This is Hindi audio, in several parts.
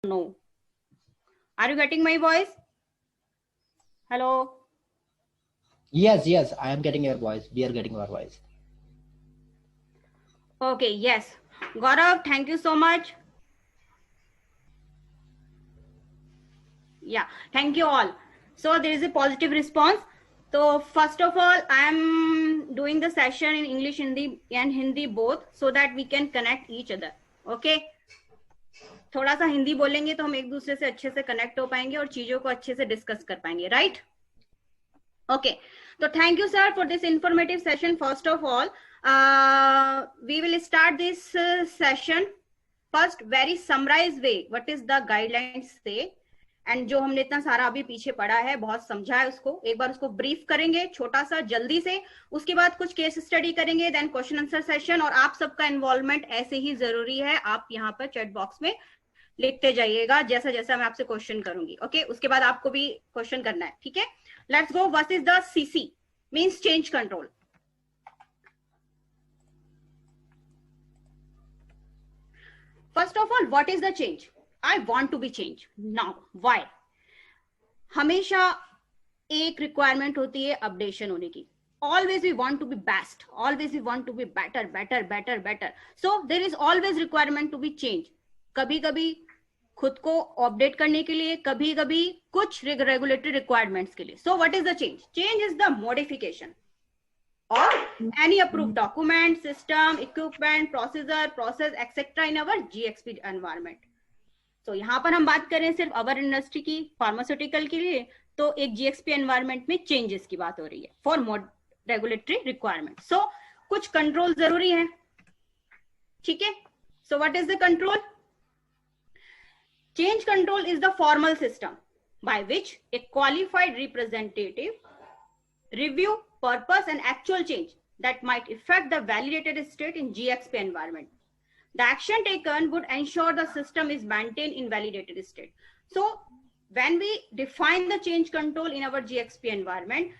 no. Are you getting my voice? Hello? Yes, I am getting your voice. We are getting your voice. Okay, yes. Gaurav, thank you so much. Yeah, thank you all. So there is a positive response. So first of all, I am doing the session in English, Hindi and Hindi both so that we can connect each other. Okay? थोड़ा सा हिंदी बोलेंगे तो हम एक दूसरे से अच्छे से कनेक्ट हो पाएंगे और चीजों को अच्छे से डिस्कस कर पाएंगे, right? Okay, so thank you sir for this informative session. First of all, we will start this session first very summarized way. What is the guidelines say? And जो हमने इतना सारा अभी पीछे पढ़ा है, बहुत समझा है, उसको एक बार उसको ब्रीफ करेंगे छोटा सा जल्दी से. उसके बाद कुछ केस स्टडी करेंगे, देन क्वेश्चन आंसर सेशन. और आप सबका इन्वॉल्वमेंट ऐसे ही जरूरी है. आप यहाँ पर चैट बॉक्स में लिखते जाइएगा जैसा जैसा मैं आपसे क्वेश्चन करूंगी. ओके, उसके बाद आपको भी क्वेश्चन करना है. ठीक है, let's go. What is the CC? Means change control. First of all, what is the change? I want to be changed. Now, why? हमेशा एक रिक्वायरमेंट होती है अपडेशन होने की. Always we want to be best. Always we want to be better. So there is always requirement to be changed. कभी कभी खुद को अपडेट करने के लिए, कभी कभी कुछ रेगुलेटरी रिक्वायरमेंट्स के लिए. So what is the change? Change is the modification of any approved document, system, equipment, process, etc. in our GXP environment. तो यहाँ पर हम बात करें सिर्फ अवर इंडस्ट्री की, फार्मास्यूटिकल के लिए, तो एक जीएक्सपी एनवायरनमेंट में चेंजेस की बात हो रही है फॉर रेगुलेटरी रिक्वायरमेंट. सो कुछ कंट्रोल जरूरी है. ठीक है, so what is the control? Change control is the formal system by which a qualified representative review purpose and actual change that might affect the validated state in GxP environment. The action taken would ensure the system is maintained in validated state. So when we define the change control in our GXP environment,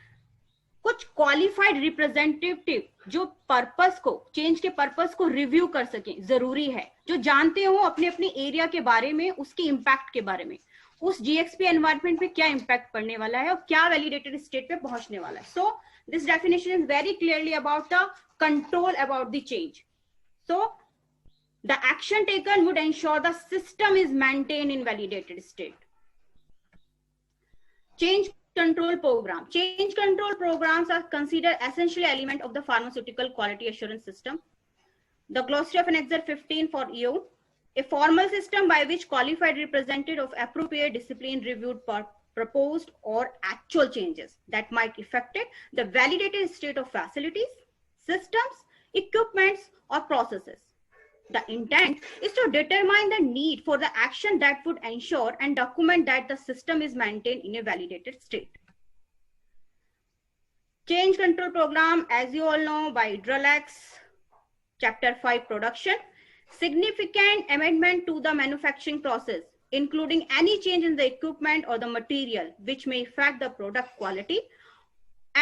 कुछ क्वालिफाइड रिप्रेजेंटेटिव जो पर्पस को, चेंज के पर्पस को रिव्यू कर सके जरूरी है, जो जानते हो अपने अपने एरिया के बारे में, उसके इम्पैक्ट के बारे में, उस जीएक्सपी एनवायरनमेंट पे क्या इम्पैक्ट पड़ने वाला है और क्या वैलिडेटेड स्टेट पे पहुंचने वाला है. So this definition is very clearly about the control about the change. So the action taken would ensure the system is maintained in validated state. Change control program. Change control programs are considered essential element of the pharmaceutical quality assurance system. The glossary of Annexure 15 for EU, a formal system by which qualified representative of appropriate discipline reviewed proposed or actual changes that might affect the validated state of facilities, systems, equipments, or processes. The intent is to determine the need for the action that would ensure and document that the system is maintained in a validated state. Change control program, as you all know, by Hydralex, Chapter 5 Production. Significant amendment to the manufacturing process, including any change in the equipment or the material which may affect the product quality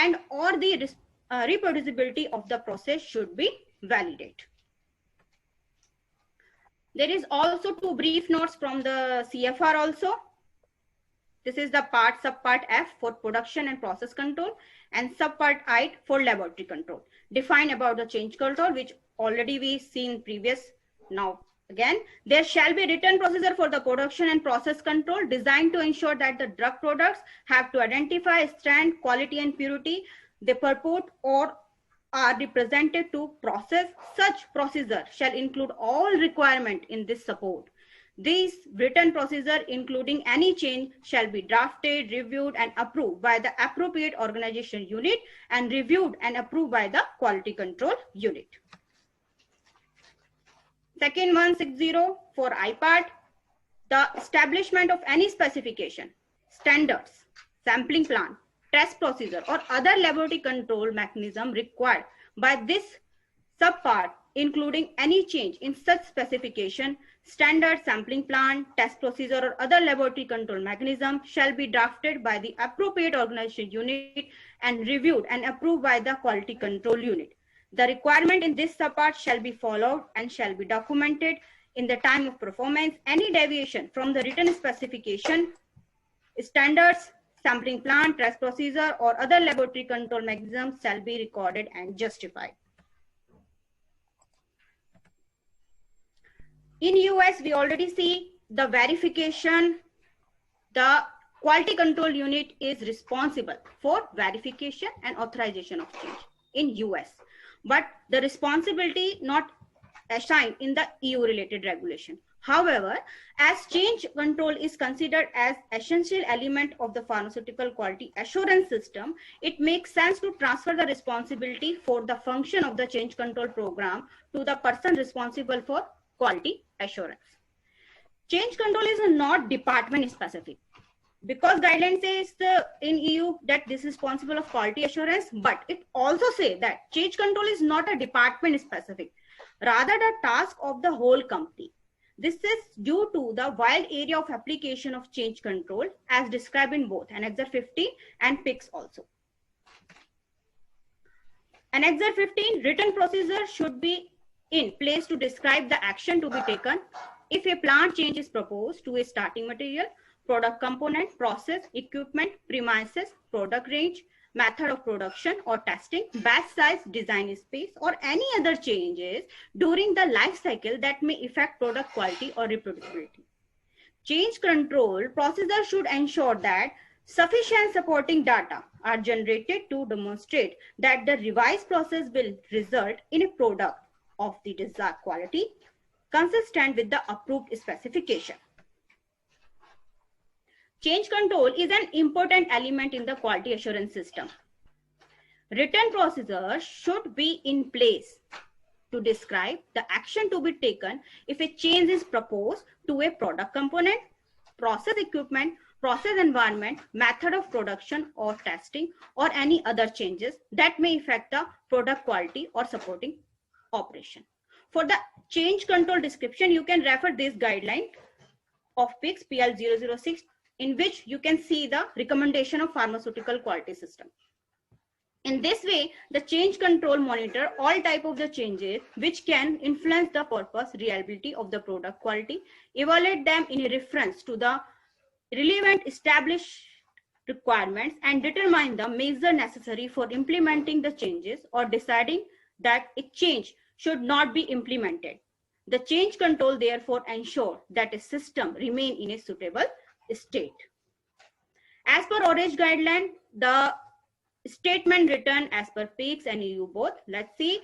and or the reproducibility of the process should be validated. There is also two brief notes from the CFR also. This is the subpart F for production and process control and subpart I for laboratory control. Define about the change control, which already we seen previous. Now again, there shall be a written procedure for the production and process control designed to ensure that the drug products have to identify strength, quality and purity they purport or are represented to process. Such procedure shall include all requirement in this support. This written procedure, including any change, shall be drafted, reviewed and approved by the appropriate organization unit and reviewed and approved by the quality control unit. Second 160 for IPART, the establishment of any specification, standards, sampling plan, test procedure or other laboratory control mechanism required by this subpart, including any change in such specification, standard, sampling plan, test procedure or other laboratory control mechanism shall be drafted by the appropriate organization unit and reviewed and approved by the quality control unit. The requirement in this subpart shall be followed and shall be documented in the time of performance. Any deviation from the written specification, standards, sampling plan, test procedure, or other laboratory control mechanisms shall be recorded and justified. In US, we already see the verification. The quality control unit is responsible for verification and authorization of change in US, but the responsibility not assigned in the EU related regulation. However, as change control is considered as essential element of the pharmaceutical quality assurance system, it makes sense to transfer the responsibility for the function of the change control program to the person responsible for quality assurance. Change control is not department specific, because guidelines says in EU that this is responsible of quality assurance, but it also say that change control is not a department specific, rather the task of the whole company. This is due to the wide area of application of change control as described in both Annexure 15 and PICS also. Annexure 15, written procedure should be in place to describe the action to be taken if a plant change is proposed to a starting material, product component, process, equipment, premises, product range, method of production or testing, batch size, design space, or any other changes during the life cycle that may affect product quality or reproducibility. Change control procedure should ensure that sufficient supporting data are generated to demonstrate that the revised process will result in a product of the desired quality consistent with the approved specification. Change control is an important element in the quality assurance system. Written procedure should be in place to describe the action to be taken if a change is proposed to a product component, process equipment, process environment, method of production or testing, or any other changes that may affect the product quality or supporting operation. For the change control description, you can refer this guideline of PICS PL 006, in which you can see the recommendation of pharmaceutical quality system. In this way, the change control monitor all type of the changes which can influence the purpose, reliability of the product quality, evaluate them in reference to the relevant established requirements, and determine the measure necessary for implementing the changes or deciding that a change should not be implemented. The change control therefore ensure that a system remain in a suitable state. As per ORAGE guideline, the statement written as per PICS and EU both. Let's see.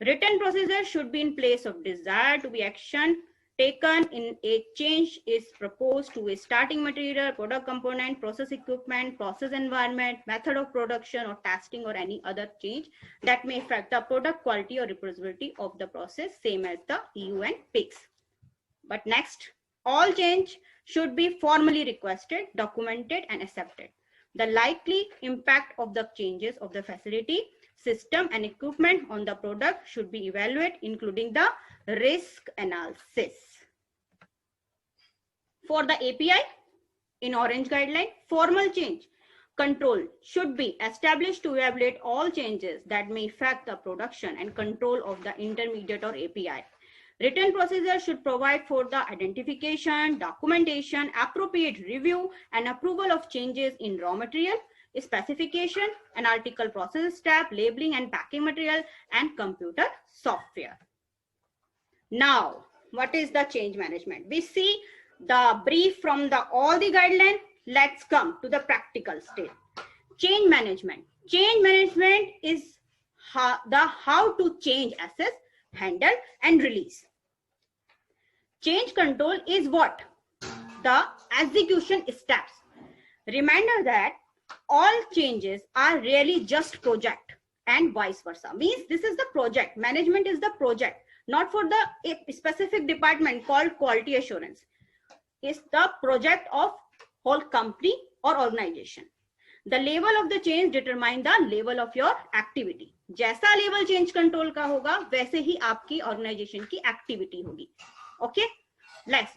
Written procedure should be in place of desire to be action taken in a change is proposed to a starting material, product component, process equipment, process environment, method of production or testing, or any other change that may affect the product quality or reproducibility of the process, same as the EU and PICS. But next, all change should be formally requested, documented, and accepted. The likely impact of the changes of the facility, system, and equipment on the product should be evaluated, including the risk analysis. For the API, in Orange guideline, formal change control should be established to evaluate all changes that may affect the production and control of the intermediate or API. Written procedure should provide for the identification, documentation, appropriate review, and approval of changes in raw material, specification, analytical process step, labeling and packing material, and computer software. Now, what is the change management? We see the brief from all the guidelines. Let's come to the practical state. Change management. Change management is how to change, assess, handle, and release. Change control is what? The execution steps. Reminder that all changes are really just project and vice versa. Means this is the project. Management is the project, not for the specific department called quality assurance. It's the project of whole company or organization. The level of the change determine the level of your activity. जैसा लेवल चेंज कंट्रोल का होगा वैसे ही आपकी ऑर्गेनाइजेशन की एक्टिविटी होगी. Okay, let's.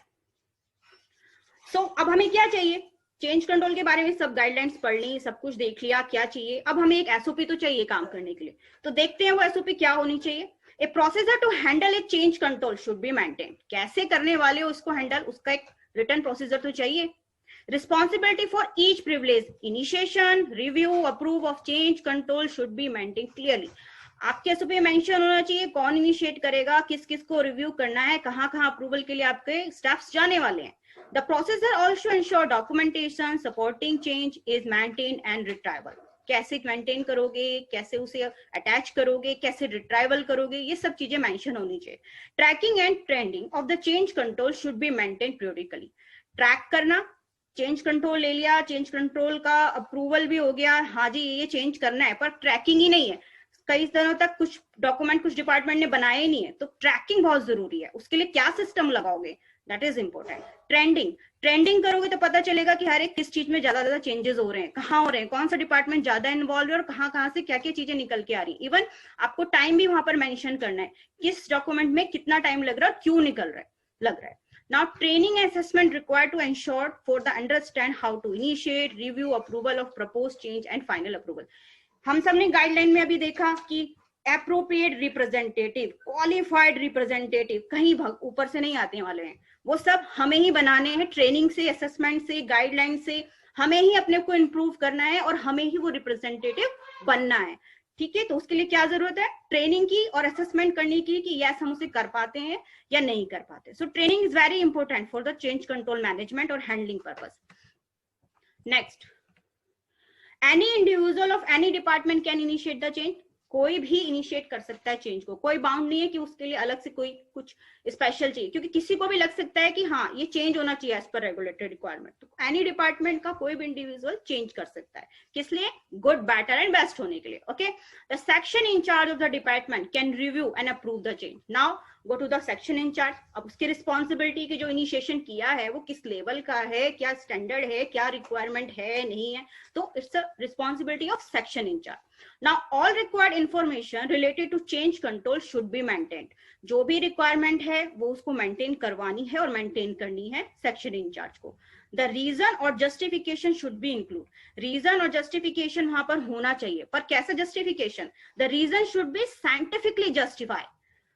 सो अब हमें क्या चाहिए? चेंज कंट्रोल के बारे में सब गाइडलाइंस पढ़ ली, सब कुछ देख लिया क्या चाहिए. अब हमें एक एसओपी तो चाहिए काम करने के लिए. तो देखते हैं वो एसओपी क्या होनी चाहिए. A procedure to handle a change control should be maintain, कैसे करने वाले हो उसको हैंडल, उसका एक रिटर्न प्रोसीजर तो चाहिए. Responsibility for each privilege, initiation, review, approve of change control should be maintain clearly. आपके एसओपी में मेंशन होना चाहिए कौन इनिशिएट करेगा, किस किस को रिव्यू करना है, कहाँ कहाँ अप्रूवल के लिए आपके स्टाफ्स जाने वाले हैं. The procedure also ensure documentation supporting change is maintain and retrieval, कैसे मेंटेन करोगे, कैसे उसे अटैच करोगे, कैसे रिट्राइवल करोगे, ये सब चीजें मेंशन होनी चाहिए. Tracking and trending of the change control should be maintain periodically. Track करना, चेंज कंट्रोल ले लिया, चेंज कंट्रोल का अप्रूवल भी हो गया, हाँ जी ये चेंज करना है, पर ट्रैकिंग ही नहीं है, कई दिनों तक कुछ डॉक्यूमेंट कुछ डिपार्टमेंट ने बनाए ही नहीं है, तो ट्रैकिंग बहुत जरूरी है. उसके लिए क्या सिस्टम लगाओगे, दैट इज इंपॉर्टेंट. ट्रेंडिंग करोगे तो पता चलेगा कि हर एक किस चीज में ज्यादा चेंजेस हो रहे हैं, कहाँ हो रहे हैं, कौन सा डिपार्टमेंट ज्यादा इन्वॉल्व है और कहाँ से क्या क्या चीजें निकल के आ रही है. इवन आपको टाइम भी वहां पर मेंशन करना है, किस डॉक्यूमेंट में कितना टाइम लग रहा है और क्यों लग रहा है. Now, training and assessment required to ensure for the understand how to initiate, review, approval of proposed change and final approval. हम सबने गाइडलाइन में अभी देखा कि appropriate representative, qualified representative कहीं ऊपर से नहीं आने वाले हैं, वो सब हमें ही बनाने हैं. ट्रेनिंग से, असेसमेंट से, गाइडलाइन से हमें ही अपने को इम्प्रूव करना है और हमें ही वो रिप्रेजेंटेटिव बनना है. ठीक है, तो उसके लिए क्या जरूरत है, ट्रेनिंग की और असेसमेंट करने की कि यस हम उसे कर पाते हैं या नहीं कर पाते. So training is very important for the change control management और handling purpose. Next, any individual of any department can initiate the change, कोई भी इनिशिएट कर सकता है चेंज को, कोई बाउंड नहीं है कि उसके लिए अलग से कोई कुछ स्पेशल चाहिए, क्योंकि किसी को भी लग सकता है कि हाँ ये चेंज होना चाहिए एज पर रेगुलेटरी रिक्वायरमेंट. तो एनी डिपार्टमेंट का कोई भी इंडिविजुअल चेंज कर सकता है, किस लिए, गुड, बेटर एंड बेस्ट होने के लिए. Okay, the section incharge of the department can review and approve the change. Now go to the section incharge. अब उसकी रिस्पॉन्सिबिलिटी की जो इनिशिएशन किया है वो किस लेवल का है, क्या स्टैंडर्ड है, क्या रिक्वायरमेंट है नहीं है, तो it's the responsibility of section incharge. Now all required information related to change control should be maintained. जो भी रिक्वायरमेंट है वो उसको मेंटेन करवानी है और मेंटेन करनी है सेक्शन इंचार्ज को. द रीजन और justification should be include. Reason और जस्टिफिकेशन वहां पर होना चाहिए, पर कैसा justification, the reason should be scientifically justify.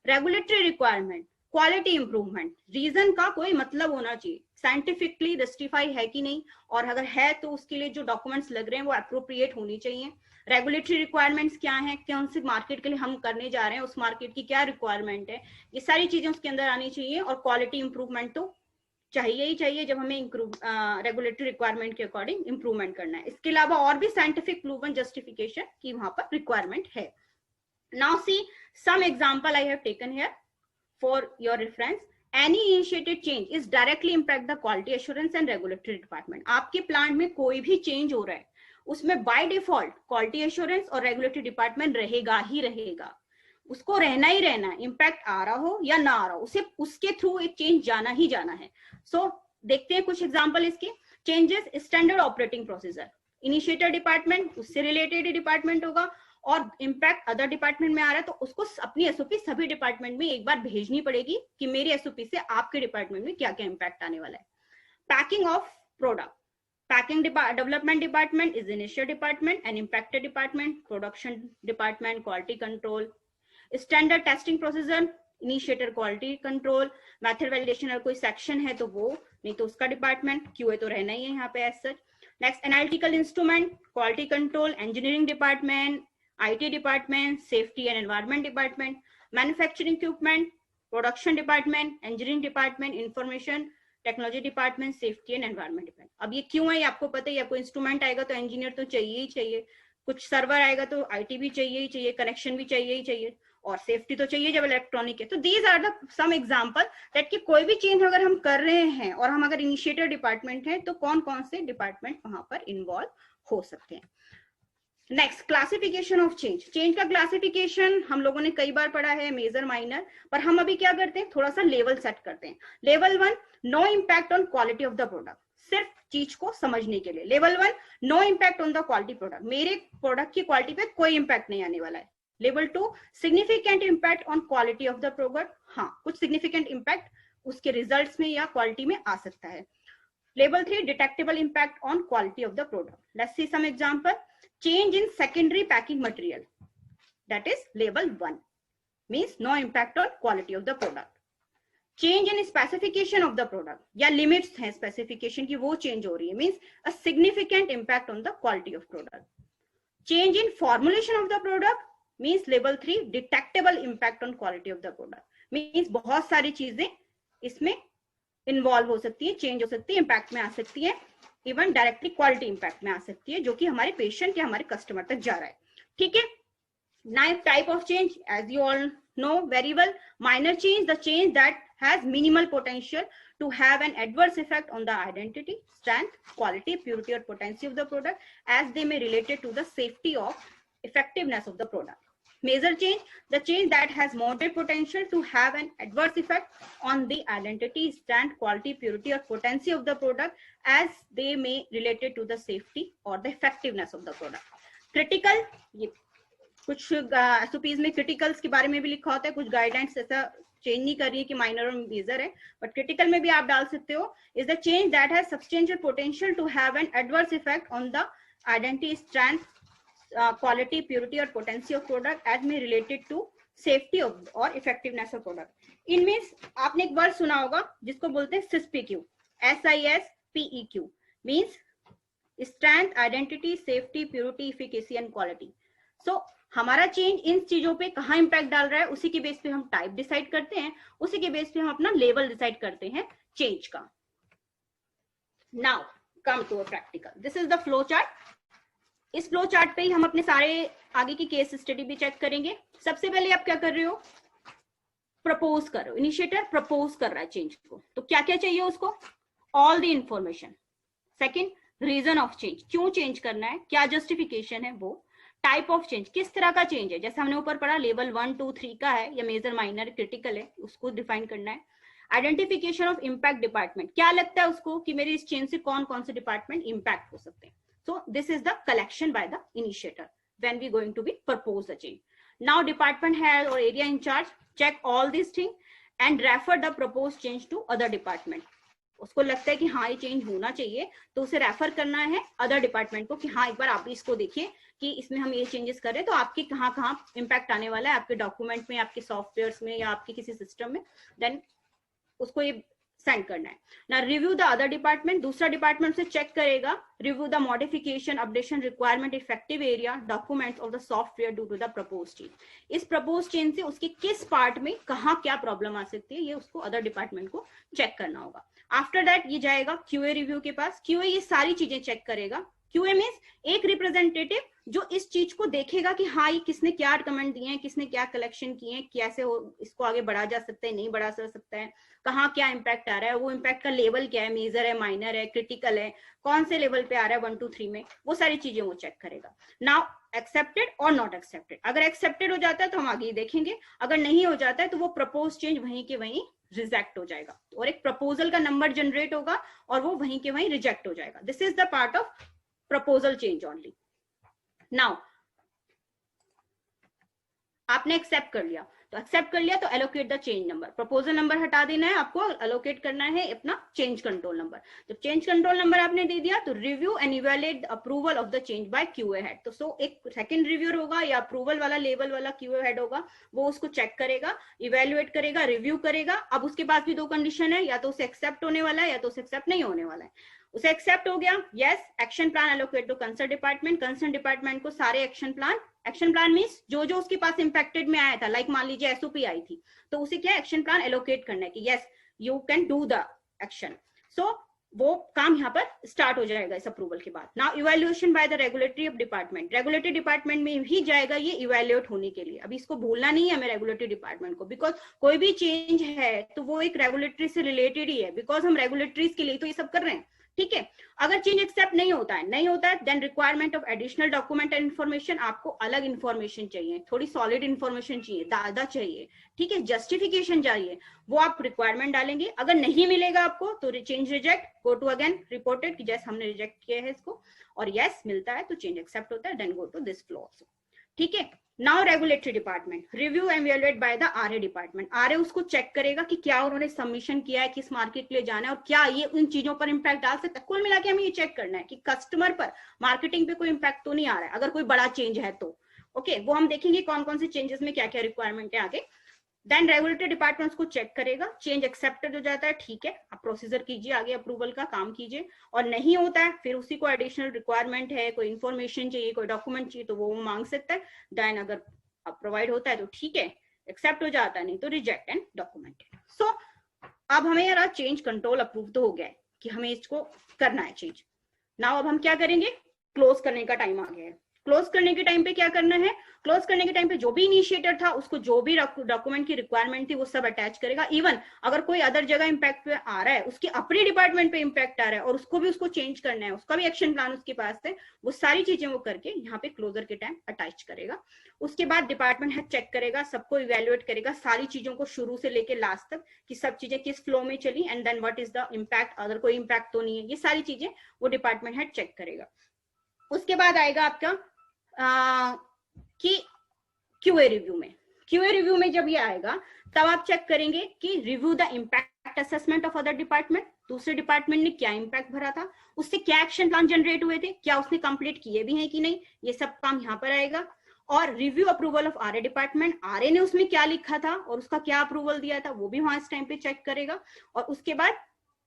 Regulatory requirement, quality improvement, reason का कोई मतलब होना चाहिए, साइंटिफिकली जस्टिफाई है कि नहीं, और अगर है तो उसके लिए जो डॉक्यूमेंट्स लग रहे हैं वो अप्रोप्रिएट होनी चाहिए. रेगुलेटरी रिक्वायरमेंट्स क्या है, कौन से मार्केट के लिए हम करने जा रहे हैं, उस मार्केट की क्या रिक्वायरमेंट है, ये सारी चीजें उसके अंदर आनी चाहिए. और क्वालिटी इंप्रूवमेंट तो चाहिए ही चाहिए जब हमें रेगुलेटरी रिक्वायरमेंट के अकॉर्डिंग इंप्रूवमेंट करना है. इसके अलावा और भी साइंटिफिक प्रूवन जस्टिफिकेशन की वहां पर रिक्वायरमेंट है. Now see some example I have taken here for your reference. Any initiated change is directly impact the quality assurance and regulatory department. आपके प्लांट में कोई भी चेंज हो रहा है उसमें बाय डिफॉल्ट क्वालिटी एश्योरेंस और रेगुलेटरी डिपार्टमेंट रहेगा ही रहेगा, उसको रहना ही रहना है. इम्पैक्ट आ रहा हो या ना आ रहा हो, उसे उसके थ्रू एक चेंज जाना ही जाना है. सो देखते हैं कुछ एग्जांपल इसके. Changes standard operating procedure, initiator department उससे रिलेटेड डिपार्टमेंट होगा, और इम्पैक्ट अदर डिपार्टमेंट में आ रहा है तो उसको अपनी एसओपी सभी डिपार्टमेंट में एक बार भेजनी पड़ेगी कि मेरी एसओपी से आपके डिपार्टमेंट में क्या क्या इम्पैक्ट आने वाला है. Packing of product, packing development department is initial department and impacted department, production department quality control. Standard testing procedure, initiator quality control. Method validation अगर कोई सेक्शन है तो वो, नहीं तो उसका डिपार्टमेंट. क्यूए तो रहना ही है यहाँ पे as such. Next, analytical instrument, quality control, engineering department, IT department, safety and environment department, manufacturing equipment, production department, engineering department, information technology department, safety and environment department. अब ये क्यों है आपको पता ही है, आपको इंस्ट्रूमेंट आएगा तो इंजीनियर तो चाहिए ही चाहिए, कुछ सर्वर आएगा तो IT भी चाहिए ही चाहिए, कनेक्शन भी चाहिए ही चाहिए, और सेफ्टी तो चाहिए जब इलेक्ट्रॉनिक है. तो these are the some example that कि कोई भी चेंज अगर हम कर रहे हैं और हम अगर इनिशिएटर डिपार्टमेंट है तो कौन कौन से डिपार्टमेंट वहां पर इन्वॉल्व हो सकते हैं. Next, classification of change. Change का क्लासिफिकेशन हम लोगों ने कई बार पढ़ा है, मेजर माइनर, पर हम अभी क्या करते हैं, थोड़ा सा लेवल सेट करते हैं. Level 1, no impact on quality of the product, सिर्फ चीज को समझने के लिए. Level 1, no impact on the quality product, मेरे प्रोडक्ट की क्वालिटी पे कोई इम्पैक्ट नहीं आने वाला है. Level 2, significant impact on quality of the product, हाँ कुछ सिग्निफिकेंट इम्पैक्ट उसके रिजल्ट्स में या क्वालिटी में आ सकता है. Level 3, detectable impact on quality of the product. Let's see some example. Change in secondary packing material, that is level 1. Means no impact on quality of the product. Change in specification of the product, या लिमिट्स हैं स्पेसिफिकेशन की, वो चेंज हो रही है, means a significant impact on the quality of product. Change in formulation of the product means level 3 detectable impact on quality of the product. Means बहुत सारी चीजें इसमें इन्वॉल्व हो सकती है, चेंज हो सकती है, इम्पैक्ट में आ सकती है, इवन डायरेक्टली क्वालिटी इम्पैक्ट में आ सकती है, जो कि हमारे पेशेंट या हमारे कस्टमर तक जा रहा है. ठीक है. Knife type of change, as you all know very well. Minor change, the change that has minimal potential to have an adverse effect on the identity, strength, quality, purity or potency of the product, as they may related to the safety of effectiveness of the product. Major change, the change that has moderate potential to have an adverse effect on the identity, strength, quality, purity or potency of the product, as they may related to the safety or the effectiveness of the product. Critical, कुछ एसओपीज में क्रिटिकल्स के बारे में भी लिखा होता है, कुछ गाइडलाइंस ऐसा चेंज नहीं कर रही है कि माइनर और मेजर है, बट क्रिटिकल में भी आप डाल सकते हो. Is the change that has substantial potential to have an adverse effect on the identity, strength, quality, purity और पोटेंसी ऑफ प्रोडक्ट एज में रिलेटेड टू सेफ्टी ऑफ और इफेक्टिवनेस ऑफ प्रोडक्ट. इनमें आपने एक वर्ड सुना होगा जिसको बोलते हैं SISPEQ, SISPEQ, means strength, identity, safety, purity, efficacy and quality. So हमारा चेंज इन चीजों पे कहाँ इंपैक्ट डाल रहा है, उसी के बेस पे हम टाइप डिसाइड करते हैं, उसी के बेस पे हम अपना लेवल डिसाइड करते हैं चेंज का. Now come to a practical. This is the flow chart. इस फ्लो चार्ट पे ही हम अपने सारे आगे की केस स्टडी भी चेक करेंगे. सबसे पहले आप क्या कर रहे हो, प्रपोज कर रहे हो. इनिशिएटर प्रपोज कर रहा है चेंज को, तो क्या क्या चाहिए उसको, all the information. Second, reason of change, क्यों चेंज करना है, क्या जस्टिफिकेशन है वो. टाइप ऑफ चेंज, किस तरह का चेंज है, जैसे हमने ऊपर पढ़ा लेवल 1, 2, 3 का है, या मेजर, माइनर, क्रिटिकल है, उसको डिफाइन करना है. आइडेंटिफिकेशन ऑफ इम्पैक्ट डिपार्टमेंट, क्या लगता है उसको कि मेरे इस चेंज से कौन कौन से डिपार्टमेंट इम्पैक्ट हो सकते हैं. So this is the collection by the initiator when we going to be propose the change. Now department head और area incharge check all this thing and refer the propose change to other department. उसको लगता है कि हाँ ये चेंज होना चाहिए, तो उसे रेफर करना है अदर डिपार्टमेंट को कि हाँ एक बार आप इसको देखिए कि इसमें हम ये चेंजेस कर रहे हैं, तो आपके कहाँ कहाँ इम्पैक्ट आने वाला है, आपके डॉक्यूमेंट में, आपके सॉफ्टवेयर में या आपके किसी सिस्टम में, देन उसको ये सेंड करना है. ना रिव्यू द अदर डिपार्टमेंट, दूसरा डिपार्टमेंट से चेक करेगा, review the modification, updation, requirement, effective area, documents of the software due to the propose change. इस प्रपोज चेंज से उसके किस पार्ट में कहाँ क्या प्रॉब्लम आ सकती है, ये उसको अदर डिपार्टमेंट को चेक करना होगा. आफ्टर दैट ये जाएगा क्यूए रिव्यू के पास. क्यूए ये सारी चीजें चेक करेगा. क्यूए मींस एक रिप्रेजेंटेटिव जो इस चीज को देखेगा कि हाँ ये किसने क्या रिकमेंड दिए हैं, किसने क्या कलेक्शन किए हैं, कैसे इसको आगे बढ़ा जा सकता है, नहीं बढ़ा जा सकता है, कहाँ क्या इम्पैक्ट आ रहा है, वो इम्पैक्ट का लेवल क्या है, मेजर है, माइनर है, क्रिटिकल है, कौन से लेवल पे आ रहा है 1, 2, 3 में, वो सारी चीजें वो चेक करेगा. नाउ एक्सेप्टेड और नॉट एक्सेप्टेड, अगर एक्सेप्टेड हो जाता है तो हम आगे देखेंगे, अगर नहीं हो जाता है तो वो प्रपोज चेंज वहीं के वहीं रिजेक्ट हो जाएगा और एक प्रपोजल का नंबर जनरेट होगा और वो वहीं के वहीं रिजेक्ट हो जाएगा. This is the part of proposal change only. Now आपने एक्सेप्ट कर लिया, तो एक्सेप्ट कर लिया तो allocate the change number. Proposal number हटा देना है आपको, एलोकेट करना है अपना चेंज कंट्रोल नंबर. जब चेंज कंट्रोल नंबर आपने दे दिया तो review and evaluate the approval of the change bye QA head. तो सो एक सेकंड रिव्यूअर होगा या अप्रूवल वाला लेवल वाला क्यूए हेड होगा, वो उसको चेक करेगा, इवैल्यूएट करेगा, रिव्यू करेगा. अब उसके पास भी दो कंडीशन है, या तो उसे एक्सेप्ट होने वाला है या तो उसे एक्सेप्ट नहीं होने वाला है. उसे एक्सेप्ट हो गया, yes, action plan allocate to concern department. Concern department को सारे एक्शन प्लान मींस जो जो उसके पास इंपैक्टेड में आया था, लाइक मान लीजिए एसओपी आई थी, तो उसे क्या एक्शन प्लान एलोकेट करना है कि yes you can do the action. So वो काम यहाँ पर स्टार्ट हो जाएगा इस अप्रूवल के बाद. Now evaluation by the regulatory department. Regulatory department में ही जाएगा ये इवैल्यूएट होने के लिए. अभी इसको भूलना नहीं है हमें रेगुलेटरी डिपार्टमेंट को, बिकॉज कोई भी चेंज है तो वो एक रेगुलेटरी से रिलेटेड ही है, बिकॉज हम रेगुलेटरीज के लिए तो ये सब कर रहे हैं. ठीक है, अगर चेंज एक्सेप्ट नहीं होता है then requirement of additional document and information. आपको अलग इन्फॉर्मेशन चाहिए, थोड़ी सॉलिड इन्फॉर्मेशन चाहिए, ज्यादा चाहिए. ठीक है, जस्टिफिकेशन चाहिए, वो आप रिक्वायरमेंट डालेंगे. अगर नहीं मिलेगा आपको तो change reject, go to again reported कि जैसे हमने रिजेक्ट किया है इसको, और यस मिलता है तो चेंज एक्सेप्ट होता है, then go to this flow also. ठीक है. Now regulatory department, review and evaluate by the RA department. RA उसको चेक करेगा कि क्या उन्होंने सबमिशन किया है, किस मार्केट के लिए जाना है और क्या ये उन चीजों पर इंपैक्ट डाल सकता है. कुल मिला के हमें ये चेक करना है कि कस्टमर पर, मार्केटिंग पे कोई इंपैक्ट तो नहीं आ रहा है. अगर कोई बड़ा चेंज है तो ओके, वो हम देखेंगे कौन कौन से चेंजेस में क्या क्या रिक्वायरमेंट है आगे। देन रेगुलेटरी डिपार्टमेंट उसको चेक करेगा, चेंज एक्सेप्टेड हो जाता है, ठीक है, आप प्रोसीजर कीजिए, आगे अप्रूवल का काम कीजिए, और नहीं होता है फिर उसी को एडिशनल रिक्वायरमेंट है, कोई इन्फॉर्मेशन चाहिए, कोई डॉक्यूमेंट चाहिए तो वो मांग सकता है। देन अगर प्रोवाइड होता है तो ठीक है, एक्सेप्ट हो जाता है, नहीं तो रिजेक्ट एंड डॉक्यूमेंटेड। सो अब हमें यार चेंज कंट्रोल अप्रूव तो हो गया है कि हमें इसको करना है चेंज। नाउ अब हम क्या करेंगे, क्लोज करने का टाइम आ गया है। क्लोज करने के टाइम पे क्या करना है, क्लोज करने के टाइम पे जो भी इनिशिएटर था उसको जो भी डॉक्यूमेंट की रिक्वायरमेंट थी वो सब अटैच करेगा। इवन अगर कोई अदर जगह इंपैक्ट पे आ रहा है, उसके अपने डिपार्टमेंट पे इंपैक्ट आ रहा है और उसको भी उसको चेंज करना है, उसका भी एक्शन प्लान उसके पास है, वो सारी चीजें वो करके यहाँ पे क्लोजर के टाइम अटैच करेगा। उसके बाद डिपार्टमेंट हेड चेक करेगा, सबको इवेल्युएट करेगा, सारी चीजों को शुरू से लेके लास्ट तक कि सब चीजें किस फ्लो में चली, and then what is the impact, अगर कोई इम्पैक्ट तो नहीं है, ये सारी चीजें वो डिपार्टमेंट हेड चेक करेगा। उसके बाद आएगा आपका कि क्यूए रिव्यू में। क्यूए रिव्यू में जब ये आएगा तब आप चेक करेंगे कि review the impact assessment of other department, दूसरे डिपार्टमेंट ने क्या इम्पैक्ट भरा था, उससे क्या एक्शन प्लान जनरेट हुए थे, क्या उसने कंप्लीट किए भी हैं कि नहीं, ये सब काम यहाँ पर आएगा। और review approval of RA department, RA ने उसमें क्या लिखा था और उसका क्या अप्रूवल दिया था, वो भी वहां इस टाइम पे चेक करेगा। और उसके बाद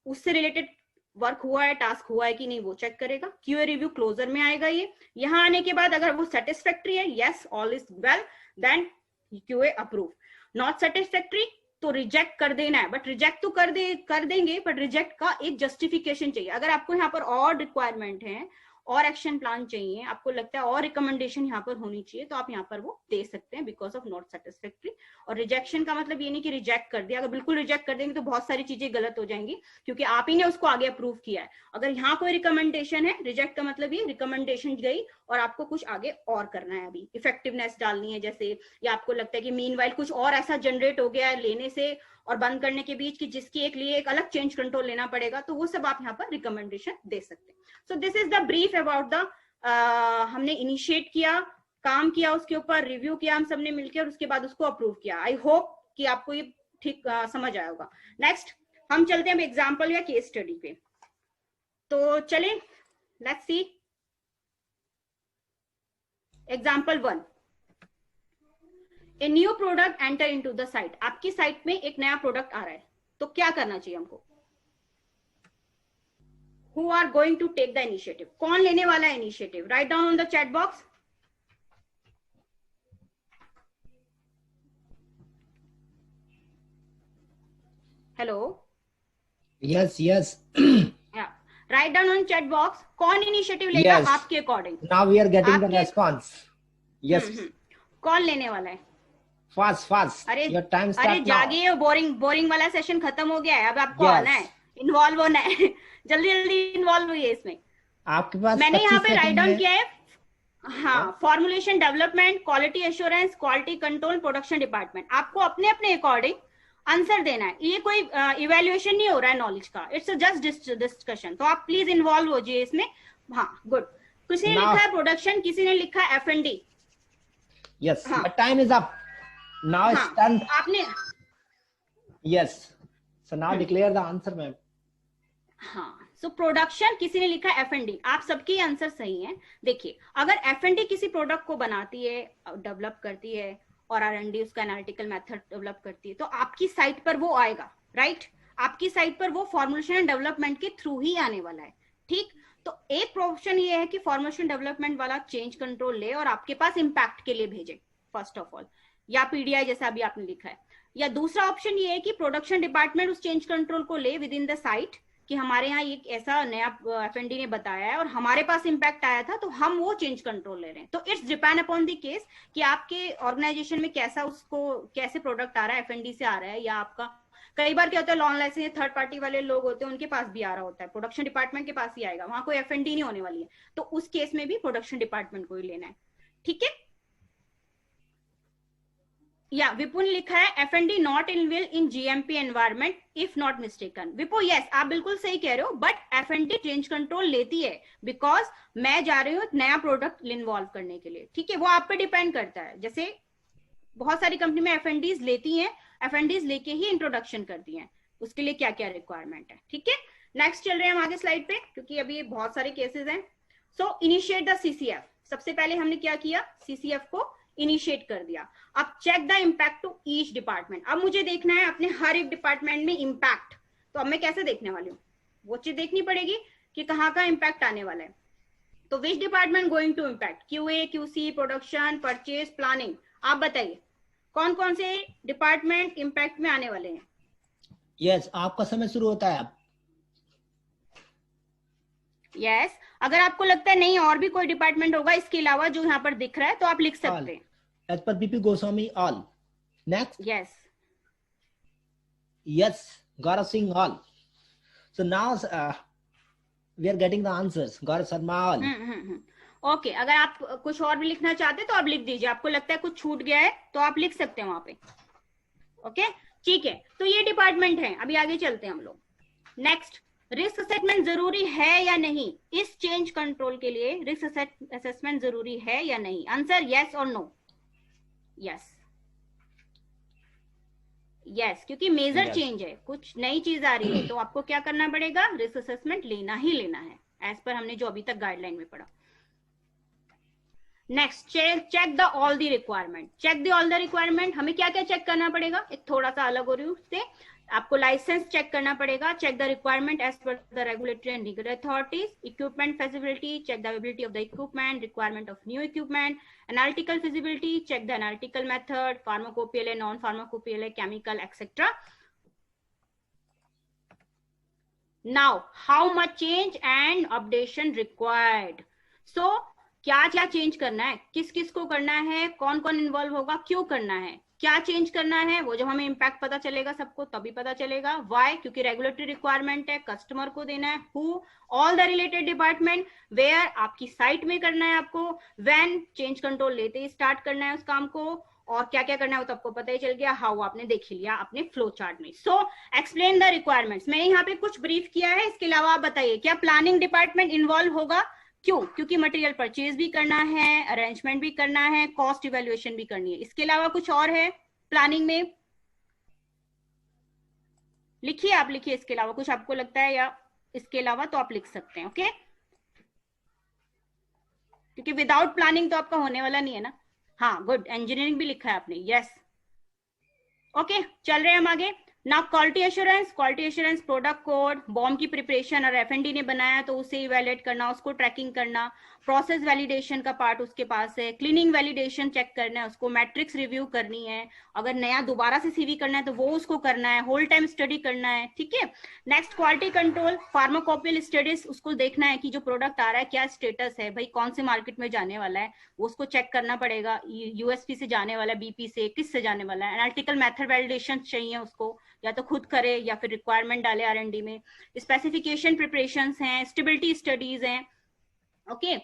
उससे रिलेटेड वर्क हुआ है, टास्क हुआ है कि नहीं, वो चेक करेगा। क्यूए रिव्यू क्लोजर में आएगा ये। यहाँ आने के बाद अगर वो सेटिस्फैक्ट्री है, yes all is well, then QA approve. Not satisfactory तो रिजेक्ट कर देना है, बट रिजेक्ट तो कर देंगे, बट रिजेक्ट का एक जस्टिफिकेशन चाहिए। अगर आपको यहाँ पर और रिक्वायरमेंट है और एक्शन प्लान चाहिए, आपको लगता है और रिकमेंडेशन यहाँ पर होनी चाहिए, तो आप यहाँ पर वो दे सकते हैं बिकॉज ऑफ नॉट सेटिस्फैक्ट्री। और रिजेक्शन का मतलब ये नहीं कि रिजेक्ट कर दिया, अगर बिल्कुल रिजेक्ट कर देंगे तो बहुत सारी चीजें गलत हो जाएंगी, क्योंकि आप ही ने उसको आगे अप्रूव किया है। अगर यहाँ कोई रिकमेंडेशन है, रिजेक्ट का मतलब ये रिकमेंडेशन गई और आपको कुछ आगे और करना है, अभी इफेक्टिवनेस डालनी है जैसे, या आपको लगता है कि मीनवाइल कुछ और ऐसा जनरेट हो गया है लेने से और बंद करने के बीच कि जिसकी एक लिए एक अलग चेंज कंट्रोल लेना पड़ेगा, तो वो सब आप यहाँ पर रिकमेंडेशन दे सकते हैं। So this is the brief about the, हमने इनिशिएट किया, काम किया, उसके ऊपर रिव्यू किया हम सबने मिलकर और उसके बाद उसको अप्रूव किया। आई होप कि आपको ये ठीक समझ आया होगा। नेक्स्ट हम चलते हैं एग्जाम्पल या केस स्टडी पे। तो चलें, let's see example 1। A new product enter into the site. आपकी साइट में एक नया प्रोडक्ट आ रहा है, तो क्या करना चाहिए हमको? Who are going to take the initiative? कौन लेने वाला है initiative? Write down on the chat box. Hello, Yes, yes. Write down on chat box, कौन इनिशिएटिव लेगा Yes. आपके according? Now we are getting the आपके- response. Yes. कौन लेने वाला है? Fast, fast. अरे Your time start अरे now. जागिए, बोरिंग वाला सेशन खत्म हो गया है, अब आपको Yes. आना है, इन्वॉल्व होना है। जल्दी जल्दी इन्वॉल्व हुई है इसमें। आपके पास मैंने यहाँ 25 पे राइट सेकंड डाउन है। किया है, हाँ, formulation development, quality assurance, quality control, production department. आपको अपने अपने अकॉर्डिंग आंसर देना है, ये कोई इवेल्युएशन नहीं हो रहा है नॉलेज का, इट्स जस्ट डिस्कशन। तो आप प्लीज इन्वॉल्व हो जाइए इसमें। हाँ, गुड। किसी ने लिखा है प्रोडक्शन, किसी ने लिखा है F&D। Yes, हाँ. but time is up. Now it's हाँ, done. आपने, Yes. So now declare the answer, ma'am. हाँ, सो प्रोडक्शन किसी ने लिखा है F&D। आप सबके आंसर सही हैं। देखिए, अगर F&D किसी प्रोडक्ट को बनाती है, डेवलप करती है, और R&D उसका एनालिटिकल मेथड डेवलप करती है, तो आपकी साइट पर वो आएगा, राइट? आपकी साइट पर वो फॉर्मुलेशन एंड डेवलपमेंट के थ्रू ही आने वाला है, ठीक? तो एक प्रोफेशन ये है कि फॉर्मुलेशन डेवलपमेंट वाला चेंज कंट्रोल ले और आपके पास इम्पैक्ट के लिए भेजे, फर्स्ट ऑफ ऑल, या पीडीआई जैसा अभी आपने लिखा है। या दूसरा ऑप्शन ये है कि प्रोडक्शन डिपार्टमेंट उस चेंज कंट्रोल को ले विद इन द साइट, कि हमारे यहाँ एक ऐसा नया F&D ने बताया है और हमारे पास इम्पैक्ट आया था, तो हम वो चेंज कंट्रोल ले रहे हैं। तो it's depend upon the case कि आपके ऑर्गेनाइजेशन में कैसा, उसको कैसे प्रोडक्ट आ रहा है, F&D से आ रहा है, या आपका कई बार क्या होता है, नॉन लाइसेंस थर्ड पार्टी वाले लोग होते हैं, उनके पास भी आ रहा होता है, प्रोडक्शन डिपार्टमेंट के पास ही आएगा, वहां कोई F&D नहीं होने वाली है, तो उस केस में भी प्रोडक्शन डिपार्टमेंट को ही लेना है, ठीक है? या विपुल लिखा है F&D not involved in GMP environment if not mistaken. Vipul, yes, आप बिल्कुल सही कह रहे हो, बट F&D चेंज कंट्रोल लेती है बिकॉज मैं जा रही हूँ एक नया प्रोडक्ट इन्वॉल्व करने के लिए, ठीक है? वो आप पे डिपेंड करता है। जैसे बहुत सारी कंपनी में F&Ds लेती हैं, F&Ds लेके ही इंट्रोडक्शन करती हैं, उसके लिए क्या क्या रिक्वायरमेंट है, ठीक है? नेक्स्ट चल रहे हैं हम आगे स्लाइड पे, क्योंकि अभी बहुत सारे केसेस हैं। सो इनिशिएट द CCF। सबसे पहले हमने क्या किया, CCF को इनिशिएट कर दिया। अब check the impact to each department. अब मुझे देखना है अपने हर एक डिपार्टमेंट में इम्पैक्ट। तो अब मैं कैसे देखने वाली हूँ, वो चीज देखनी पड़ेगी कि कहाँ का इम्पैक्ट आने वाला है। तो which department going to impact, QA, QC, production, purchase, planning. आप बताइए कौन कौन से डिपार्टमेंट इम्पैक्ट में आने वाले हैं। यस, आपका समय शुरू होता है अब। यस अगर आपको लगता है नहीं और भी कोई डिपार्टमेंट होगा इसके अलावा जो यहाँ पर दिख रहा है तो आप लिख सकते हैं। As per BP Goswami, all. Next. Yes Yes, Gaurav Singh, all. So now we are getting the answers. Gaurav Sharma, all. Okay अगर आप कुछ और भी लिखना चाहते हैं तो आप लिख दीजिए। आपको लगता है कुछ छूट गया है तो आप लिख सकते हैं वहां पे। ओके ठीक है, तो ये डिपार्टमेंट है। अभी आगे चलते हैं हम लोग। नेक्स्ट, रिस्क असेसमेंट जरूरी है या नहीं। इस चेंज कंट्रोल के लिए रिस्क असेसमेंट जरूरी है या नहीं। आंसर यस और नो। यस यस क्योंकि मेजर चेंज है, कुछ नई चीज आ रही है तो आपको क्या करना पड़ेगा, रिस्क असेसमेंट लेना ही लेना है, एज पर हमने जो अभी तक गाइडलाइन में पढ़ा। Next, check the all the requirement. Check the all the requirement, हमें क्या क्या चेक करना पड़ेगा, एक थोड़ा सा अलग हो रही है उससे। आपको लाइसेंस चेक करना पड़ेगा। Check the requirement as per the regulatory and legal authorities. Equipment feasibility, check the availability of the equipment, requirement of new equipment. Analytical feasibility, check the analytical method, pharmacopoeial, non pharmacopoeial, chemical etcetera. Now how much change and updation required. So क्या क्या चेंज करना है, किस किस को करना है, कौन कौन इन्वॉल्व होगा, क्यों करना है, क्या चेंज करना है, वो जब हमें इम्पैक्ट पता चलेगा सबको तभी पता चलेगा। व्हाई, क्योंकि रेगुलेटरी रिक्वायरमेंट है, कस्टमर को देना है। Who, all the related department. Where, आपकी साइट में करना है आपको। व्हेन, चेंज कंट्रोल लेते ही स्टार्ट करना है उस काम को। और क्या क्या करना है वो तो आपको पता ही चल गया। हाउ आपने देख लिया अपने फ्लो चार्ट में। So explain the requirements. मैंने यहाँ पे कुछ ब्रीफ किया है, इसके अलावा आप बताइए क्या प्लानिंग डिपार्टमेंट इन्वॉल्व होगा। क्यों, क्योंकि मटेरियल परचेज भी करना है, अरेंजमेंट भी करना है, कॉस्ट इवेल्युएशन भी करनी है। इसके अलावा कुछ और है प्लानिंग में, लिखिए आप, लिखिए इसके अलावा कुछ आपको लगता है, या इसके अलावा तो आप लिख सकते हैं। ओके क्योंकि विदाउट प्लानिंग तो आपका होने वाला नहीं है ना। हाँ गुड, इंजीनियरिंग भी लिखा है आपने। यस ओके चल रहे हैं हम आगे। ना quality assurance, quality assurance product code, BOM की प्रिपरेशन और F&D ने बनाया तो उसे इवेलुएट करना, उसको ट्रैकिंग करना। प्रोसेस वैलिडेशन का पार्ट उसके पास है। क्लीनिंग वैलिडेशन चेक करना है, उसको मैट्रिक्स रिव्यू करनी है। अगर नया दोबारा से CV करना है तो वो उसको करना है। होल टाइम स्टडी करना है, ठीक है। Next, quality control, pharmacopoeial studies, उसको देखना है कि जो प्रोडक्ट आ रहा है क्या स्टेटस है, भाई कौन से मार्केट में जाने वाला है वो उसको चेक करना पड़ेगा। USP से जाने वाला है, BP से, किस से जाने वाला है। एनालिटिकल मेथड वैलिडेशन चाहिए उसको, या तो खुद करे या फिर रिक्वायरमेंट डाले R&D में। स्पेसिफिकेशन प्रिपरेशंस हैं, स्टेबिलिटी स्टडीज हैं। ओके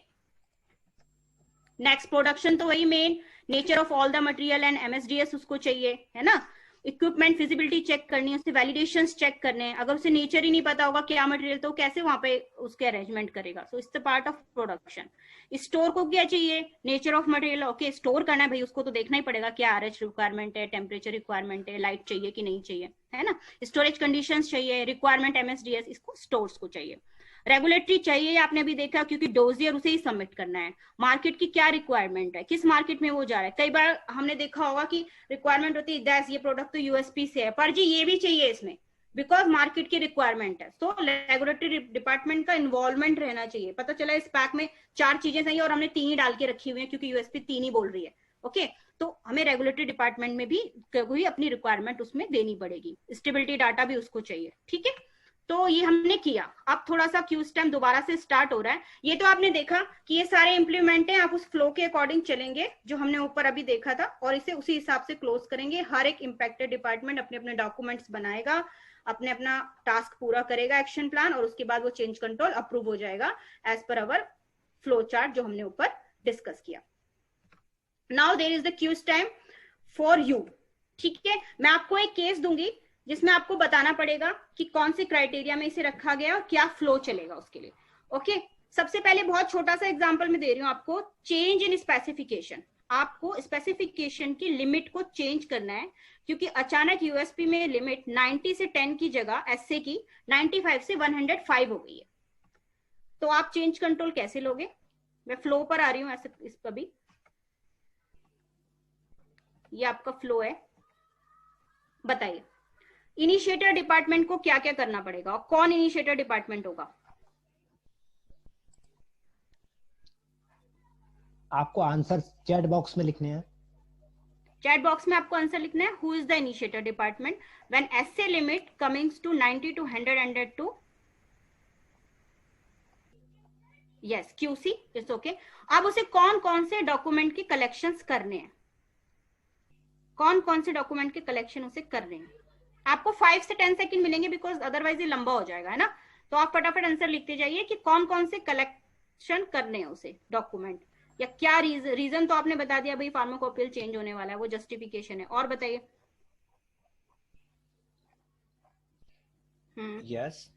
नेक्स्ट, प्रोडक्शन तो वही main, nature of all the material and MSDS उसको चाहिए, है ना। इक्विपमेंट फिजिबिलिटी चेक करनी है, उससे वैलिडेशंस चेक करने हैं। अगर उसे नेचर ही नहीं पता होगा क्या मटेरियल तो कैसे वहां पे उसके अरेंजमेंट करेगा। So it's the part of production. Store को क्या चाहिए, nature of material, okay store करना है भाई, उसको तो देखना ही पड़ेगा क्या RH रिक्वायरमेंट है, टेम्परेचर रिक्वायरमेंट है, लाइट चाहिए कि नहीं चाहिए, है ना। स्टोरेज कंडीशंस चाहिए, रिक्वायरमेंट MSDS, इसको स्टोर्स को चाहिए। रेगुलेटरी चाहिए, आपने अभी देखा क्योंकि डोजियर उसे ही सबमिट करना है। मार्केट की क्या रिक्वायरमेंट है, किस मार्केट में वो जा रहा है। कई बार हमने देखा होगा कि रिक्वायरमेंट होती है दैस ये प्रोडक्ट तो USP से है, पर जी ये भी चाहिए इसमें, बिकॉज मार्केट की रिक्वायरमेंट है। तो रेगुलेटरी डिपार्टमेंट का इन्वॉल्वमेंट रहना चाहिए। पता चला इस पैक में 4 चीजें चाहिए और हमने 3 ही डाल के रखी हुई है क्योंकि USP 3 ही बोल रही है। ओके तो हमें रेगुलेटरी डिपार्टमेंट में भी अपनी रिक्वायरमेंट उसमें देनी पड़ेगी। स्टेबिलिटी डाटा भी उसको चाहिए, ठीक है। तो ये हमने किया। अब थोड़ा सा क्यू स्टेम दोबारा से स्टार्ट हो रहा है। ये तो आपने देखा कि ये सारे इंप्लीमेंट हैं, आप उस फ्लो के अकॉर्डिंग चलेंगे जो हमने ऊपर अभी देखा था और इसे उसी हिसाब से क्लोज करेंगे। हर एक इम्पैक्टेड डिपार्टमेंट अपने अपने डॉक्यूमेंट्स बनाएगा, अपने अपना टास्क पूरा करेगा, एक्शन प्लान, और उसके बाद वो चेंज कंट्रोल अप्रूव हो जाएगा एज पर अवर फ्लो चार्ट जो हमने ऊपर डिस्कस किया। Now there is the Q stem for you, ठीक है। मैं आपको एक केस दूंगी जिसमें आपको बताना पड़ेगा कि कौन से क्राइटेरिया में इसे रखा गया और क्या फ्लो चलेगा उसके लिए। ओके सबसे पहले बहुत छोटा सा एग्जांपल मैं दे रही हूं आपको। चेंज इन स्पेसिफिकेशन, आपको स्पेसिफिकेशन की लिमिट को चेंज करना है क्योंकि अचानक USP में लिमिट 90 से 10 की जगह SA की 95 से 105 हो गई है। तो आप चेंज कंट्रोल कैसे लोगे। मैं फ्लो पर आ रही हूँ ऐसे इस पर भी। ये आपका फ्लो है। बताइए इनिशिएटर डिपार्टमेंट को क्या क्या करना पड़ेगा और कौन इनिशिएटर डिपार्टमेंट होगा? आपको आंसर चैट बॉक्स में लिखने हैं। चैट बॉक्स में आपको आंसर लिखना है। Who is the initiator department when assay limit comings to 90 to 100 100 to yes QC it's okay. अब उसे कौन कौन से डॉक्यूमेंट के कलेक्शंस करने हैं, कौन कौन से डॉक्यूमेंट के कलेक्शन उसे करने हैं? आपको 5 से 10 सेकंड मिलेंगे बिकॉज अदरवाइज ये लंबा हो जाएगा, है ना। तो आप फटाफट आंसर लिखते जाइए कि कौन कौन से कलेक्शन करने हैं उसे डॉक्यूमेंट, या क्या रीजन तो आपने बता दिया भाई फार्माकोपियल चेंज होने वाला है, वो जस्टिफिकेशन है। और बताइए। Yes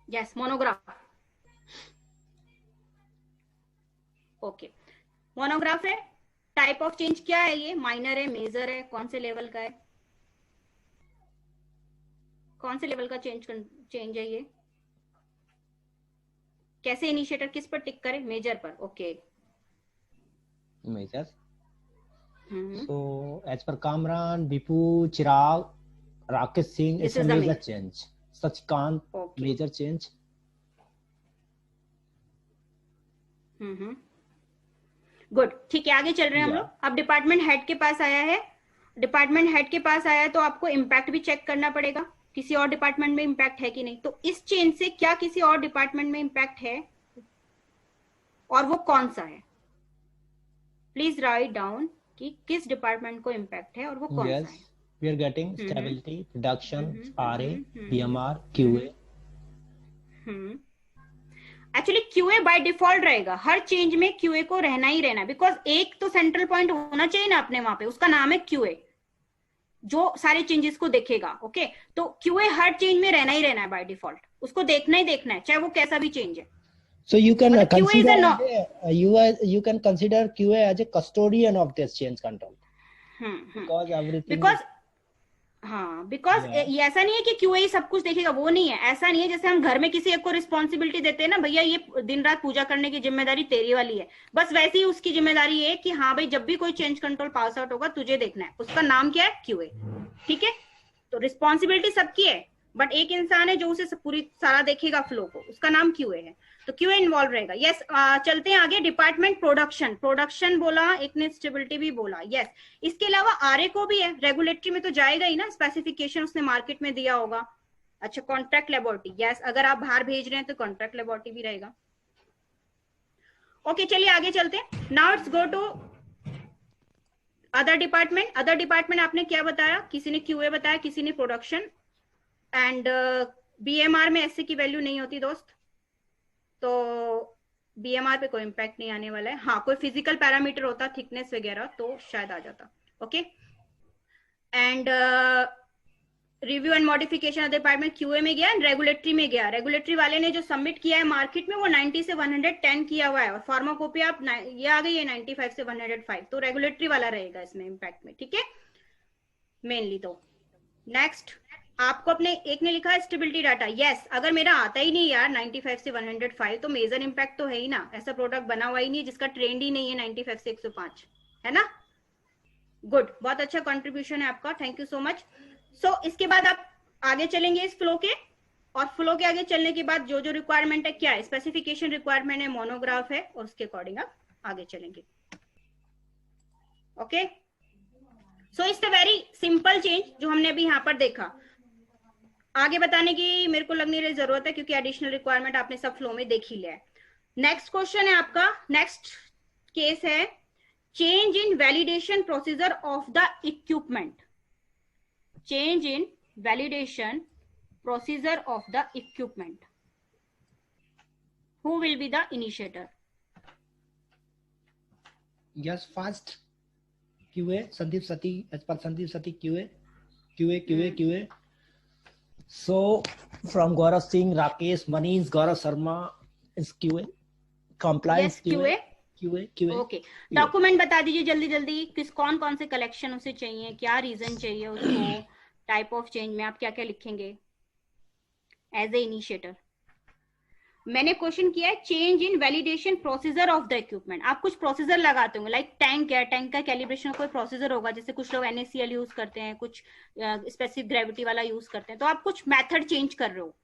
yes monograph. Okay monograph है। टाइप ऑफ चेंज क्या है? ये माइनर है, मेजर है, कौन से लेवल का है? कौन से लेवल का चेंज है ये? कैसे इनिशिएटर किस पर टिक करे? मेजर पर। Okay major. So as per Kamran, Bipu, Chirag, Rakesh Singh, it's a major change. Sachkant, major change. Good, ठीक है आगे चल रहे हैं हम लोग। अब डिपार्टमेंट हेड के पास आया है। डिपार्टमेंट हेड के पास आया है तो आपको इम्पैक्ट भी चेक करना पड़ेगा, किसी और डिपार्टमेंट में इम्पैक्ट है कि नहीं। तो इस चेंज से क्या किसी और डिपार्टमेंट में इम्पैक्ट है और वो कौन सा है? प्लीज राइट डाउन कि किस डिपार्टमेंट को इम्पैक्ट है और वो कौन सा है। We are getting stability, production, RA, BMR, QA. Actually QA by default रहेगा, हर चेंज में QA को रहना ही रहना, बिकॉज एक तो सेंट्रल पॉइंट होना चाहिए ना अपने वहां पे, उसका नाम है QA, जो सारे चेंजेस को देखेगा। ओके तो QA हर चेंज में रहना ही रहना है बाय डिफॉल्ट, उसको देखना ही देखना है चाहे वो कैसा भी चेंज है। So you can consider you can consider QA as a custodian of this change control. Because everything. Because ये ऐसा नहीं है कि QA ही सब कुछ देखेगा, वो नहीं है। ऐसा नहीं है जैसे हम घर में किसी एक को रिस्पॉन्सिबिलिटी देते हैं ना, भैया ये दिन रात पूजा करने की जिम्मेदारी तेरी वाली है, बस वैसे ही उसकी जिम्मेदारी है कि हाँ भाई जब भी कोई चेंज कंट्रोल पास आउट होगा तुझे देखना है, उसका नाम क्या है? QA। ठीक है तो रिस्पॉन्सिबिलिटी सबकी है, बट एक इंसान है जो उसे पूरी सारा देखेगा फ्लो को, उसका नाम QA है, तो QA इन्वॉल्व रहेगा। यस चलते हैं आगे। डिपार्टमेंट प्रोडक्शन बोला, एक ने स्टेबिलिटी भी बोला। यस इसके अलावा RA को भी है, रेगुलेटरी में तो जाएगा ही ना, स्पेसिफिकेशन उसने मार्केट में दिया होगा। अच्छा कॉन्ट्रैक्ट लेबोरेटरी, यस अगर आप बाहर भेज रहे हैं तो कॉन्ट्रैक्ट लेबोरेटरी भी रहेगा। ओके चलिए आगे चलते हैं। Now it's go to other department. Other department आपने क्या बताया? किसी ने QA बताया, किसी ने प्रोडक्शन, एंड BMR में ऐसे की वैल्यू नहीं होती दोस्त, तो BMR पे कोई इम्पैक्ट नहीं आने वाला है। हाँ कोई फिजिकल पैरामीटर होता, थिकनेस वगैरह, तो शायद आ जाता। Okay and review and modification department QA में गया एंड रेगुलेटरी में गया। रेगुलेटरी वाले ने जो सबमिट किया है मार्केट में वो 90 से 110 किया हुआ है, और फार्माकोपिया आप ये आ गई है 95 से 105, तो रेगुलेटरी वाला रहेगा इसमें इम्पैक्ट में। ठीक है मेनली। तो नेक्स्ट आपको अपने एक ने लिखा है स्टेबिलिटी डाटा। यस अगर मेरा आता ही नहीं यार 95 से 105 तो मेजर इम्पैक्ट तो है ही ना, ऐसा प्रोडक्ट बना हुआ ही नहीं जिसका ट्रेंड ही नहीं है 95 से 105, है ना। गुड, बहुत अच्छा कंट्रीब्यूशन है आपका, थैंक यू सो मच। सो इसके बाद आप आगे चलेंगे इस फ्लो के, और फ्लो के आगे चलने के बाद जो जो रिक्वायरमेंट है, क्या है स्पेसिफिकेशन रिक्वायरमेंट है, मोनोग्राफ है, और उसके अकॉर्डिंग आप आगे चलेंगे। Okay so it's a very simple change जो हमने अभी यहाँ पर देखा। आगे बताने की मेरे को लग नहीं रही जरूरत है क्योंकि एडिशनल रिक्वायरमेंट आपने सब फ्लो में देख ही लिया है। नेक्स्ट क्वेश्चन है आपका, नेक्स्ट केस है change in validation procedure of the equipment. Change in validation procedure of the equipment. Who will be the initiator? Yes, first QA, Sandeep Sati, as per Sandeep Sati QA. So from Gaurav Singh, Rakesh, Manish, Gaurav Sharma is QA. Compliance yes, QA. Okay document बता दीजिए जल्दी जल्दी, किस कौन कौन से कलेक्शन उसे चाहिए, क्या रीजन चाहिए उसको, टाइप ऑफ चेंज में आप क्या क्या लिखेंगे एज ए इनिशिएटर। मैंने क्वेश्चन किया है change in validation procedure of the equipment. आप कुछ प्रोसीजर लगाते होंगे, लाइक टैंक है, टैंक का कैलिब्रेशन कोई प्रोसीजर होगा, जैसे कुछ लोग NaCl यूज करते हैं, कुछ स्पेसिफिक ग्रेविटी वाला यूज करते हैं, तो आप कुछ मेथड चेंज कर रहे हो,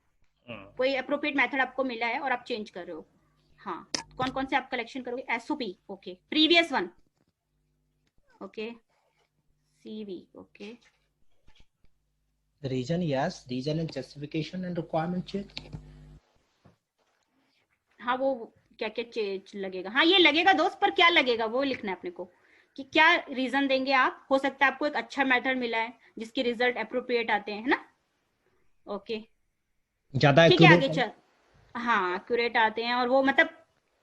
कोई अप्रोप्रिएट मेथड आपको मिला है और आप चेंज कर रहे हो। हाँ, कौन कौन से आप कलेक्शन करोगे? SOP, okay, previous one, okay, CV, okay, reason, yes, reason and justification and requirement check. हाँ वो क्या क्या चेंज लगेगा, हाँ ये लगेगा दोस्त, पर क्या लगेगा वो लिखना है अपने को, कि क्या रीजन देंगे आप। हो सकता है आपको एक अच्छा मेथड मिला है जिसके रिजल्ट अप्रोप्रिएट आते हैं, है ना? ओके, ज्यादा ठीक है, एक्यूरेट आगे चल। हाँ, एक्यूरेट आते हैं, और वो मतलब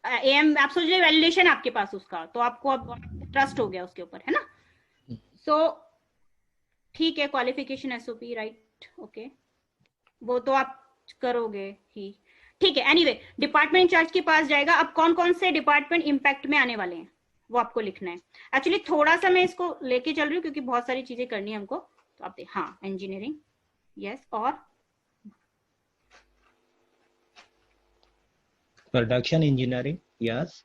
एम आप सोचिए वैलिडेशन आपके पास उसका, तो आपको अब ट्रस्ट हो गया उसके ऊपर, है ना? सो ठीक है, क्वालिफिकेशन SOP, राइट, ओके, वो तो आप करोगे ही, ठीक है। एनीवे, डिपार्टमेंट इंचार्ज के पास जाएगा। अब कौन कौन से डिपार्टमेंट इंपैक्ट में आने वाले हैं वो आपको लिखना है। एक्चुअली थोड़ा सा मैं इसको लेके चल रही हूँ क्योंकि बहुत सारी चीजें करनी है हमको, तो आप हाँ, इंजीनियरिंग, यस, और production engineering, yes,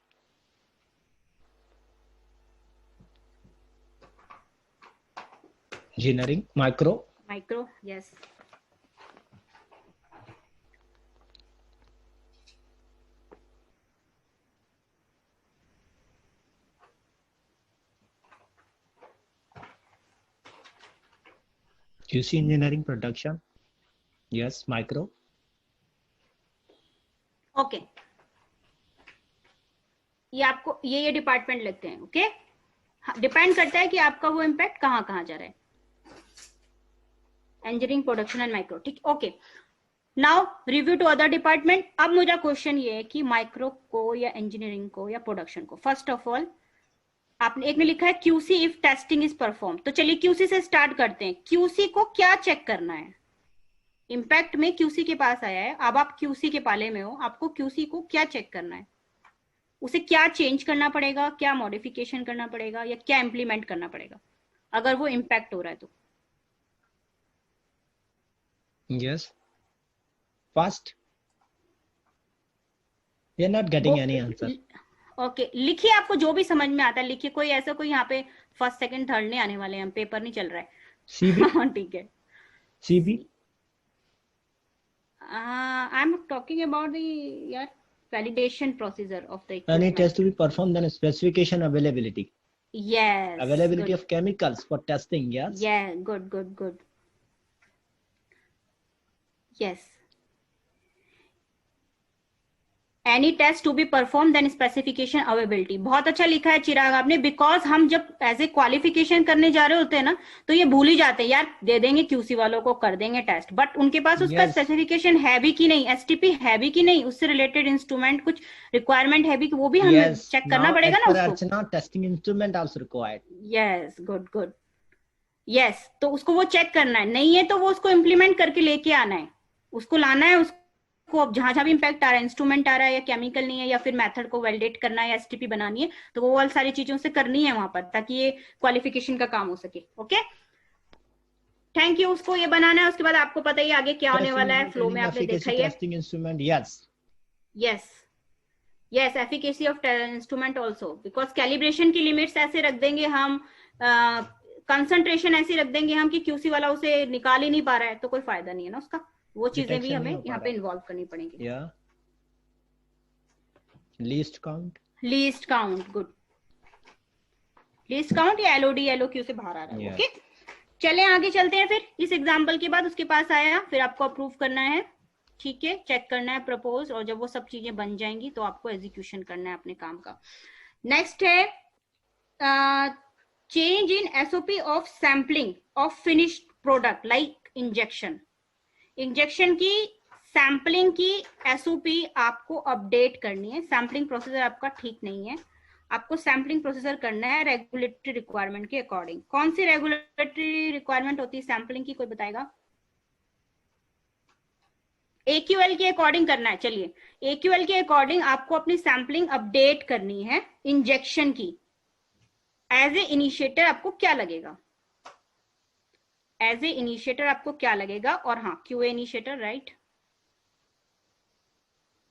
engineering micro, micro, yes, QC engineering production, yes, micro. Okay, ये आपको ये डिपार्टमेंट लगते हैं, ओके। डिपेंड करता है कि आपका वो इम्पैक्ट कहाँ कहाँ जा रहा है। इंजीनियरिंग, प्रोडक्शन एंड माइक्रो, ठीक, okay. Now review to other department. अब मुझे क्वेश्चन ये है कि माइक्रो को या इंजीनियरिंग को या प्रोडक्शन को, फर्स्ट ऑफ ऑल आपने एक ने लिखा है QC if testing is perform, तो चलिए QC से स्टार्ट करते हैं। QC को क्या चेक करना है? इम्पैक्ट में QC के पास आया है, अब आप QC के पाले में हो, आपको QC को क्या चेक करना है? उसे क्या चेंज करना पड़ेगा, क्या मॉडिफिकेशन करना पड़ेगा, या क्या इंप्लीमेंट करना पड़ेगा अगर वो इम्पैक्ट हो रहा है तो? Yes. First, we are not getting वो any answer. ओके, लिखिए, आपको जो भी समझ में आता है लिखिए, कोई ऐसा कोई यहाँ पे फर्स्ट सेकंड थर्ड नहीं आने वाले हैं, पेपर नहीं चल रहा है। CB, हाँ ठीक है। CB. I am talking about the यार validation procedure of the Any equipment. test to be performed, then specification availability. Yes, Availability good. of chemicals for testing, yes. Yeah, good. Yes. Any test to be performed, then specification availability. बहुत अच्छा लिखा है चिराग आपने, बिकॉज हम जब एज ए क्वालिफिकेशन करने जा रहे होते हैं ना, तो ये भूल ही जाते हैं यार, दे देंगे QC वालों को, कर देंगे टेस्ट, बट उनके पास उसका Yes. स्पेसिफिकेशन है भी कि नहीं, STP है भी कि नहीं, उससे रिलेटेड इंस्ट्रूमेंट कुछ रिक्वायरमेंट है भी कि वो भी हमें Yes. चेक करना Now, पड़ेगा as ना per उसको। Archana, testing instrument also required. Yes, good, yes, तो उसको वो चेक करना है, नहीं है तो वो उसको इम्प्लीमेंट करके लेके आना है, उसको लाना है, उसको जहां जहां भी इम्पैक्ट आ रहा है, इंस्ट्रूमेंट आ रहा है या केमिकल नहीं है या फिर मेथड को वैलिडेट करना है या STP बनानी है, तो वो वाली सारी चीजों से करनी है वहां पर, ताकि ये क्वालिफिकेशन का काम हो सके। Okay, thank you. उसको ये बनाना है, उसके बाद आपको पता ही आगे क्या होने वाला है, फ्लो में आपने देखा ही है। Testing instrument, yes. Yes, efficacy of instrument also, because calibration की लिमिट्स ऐसे रख देंगे हम, कंसंट्रेशन ऐसी रख देंगे हम कि QC वाला उसे निकाल ही नहीं पा रहा है, तो कोई फायदा नहीं है ना उसका, वो चीजें भी हमें यहाँ पे इन्वॉल्व करनी पड़ेंगी। Yeah. Least count. Least count, good, least count या LOD LOQ से बाहर आ रहा है। Yeah. ओके, चले आगे चलते हैं। फिर इस एग्जाम्पल के बाद उसके पास आया, फिर आपको अप्रूव करना है, ठीक है, चेक करना है, प्रपोज, और जब वो सब चीजें बन जाएंगी तो आपको एग्जीक्यूशन करना है अपने काम का। नेक्स्ट है change in SOP of sampling of finished product like injection. Injection की सैम्पलिंग की SOP आपको अपडेट करनी है। सैम्पलिंग प्रोसीजर आपका ठीक नहीं है, आपको सैम्पलिंग प्रोसीजर करना है रेगुलेटरी रिक्वायरमेंट के अकॉर्डिंग। कौन सी रेगुलेटरी रिक्वायरमेंट होती है सैम्पलिंग की, कोई बताएगा? AQL के अकॉर्डिंग करना है। चलिए, AQL के अकॉर्डिंग आपको अपनी सैम्पलिंग अपडेट करनी है इंजेक्शन की। एज ए इनिशिएटर आपको क्या लगेगा? एज ए इनिशिएटर आपको क्या लगेगा? और हाँ, QA initiator, right,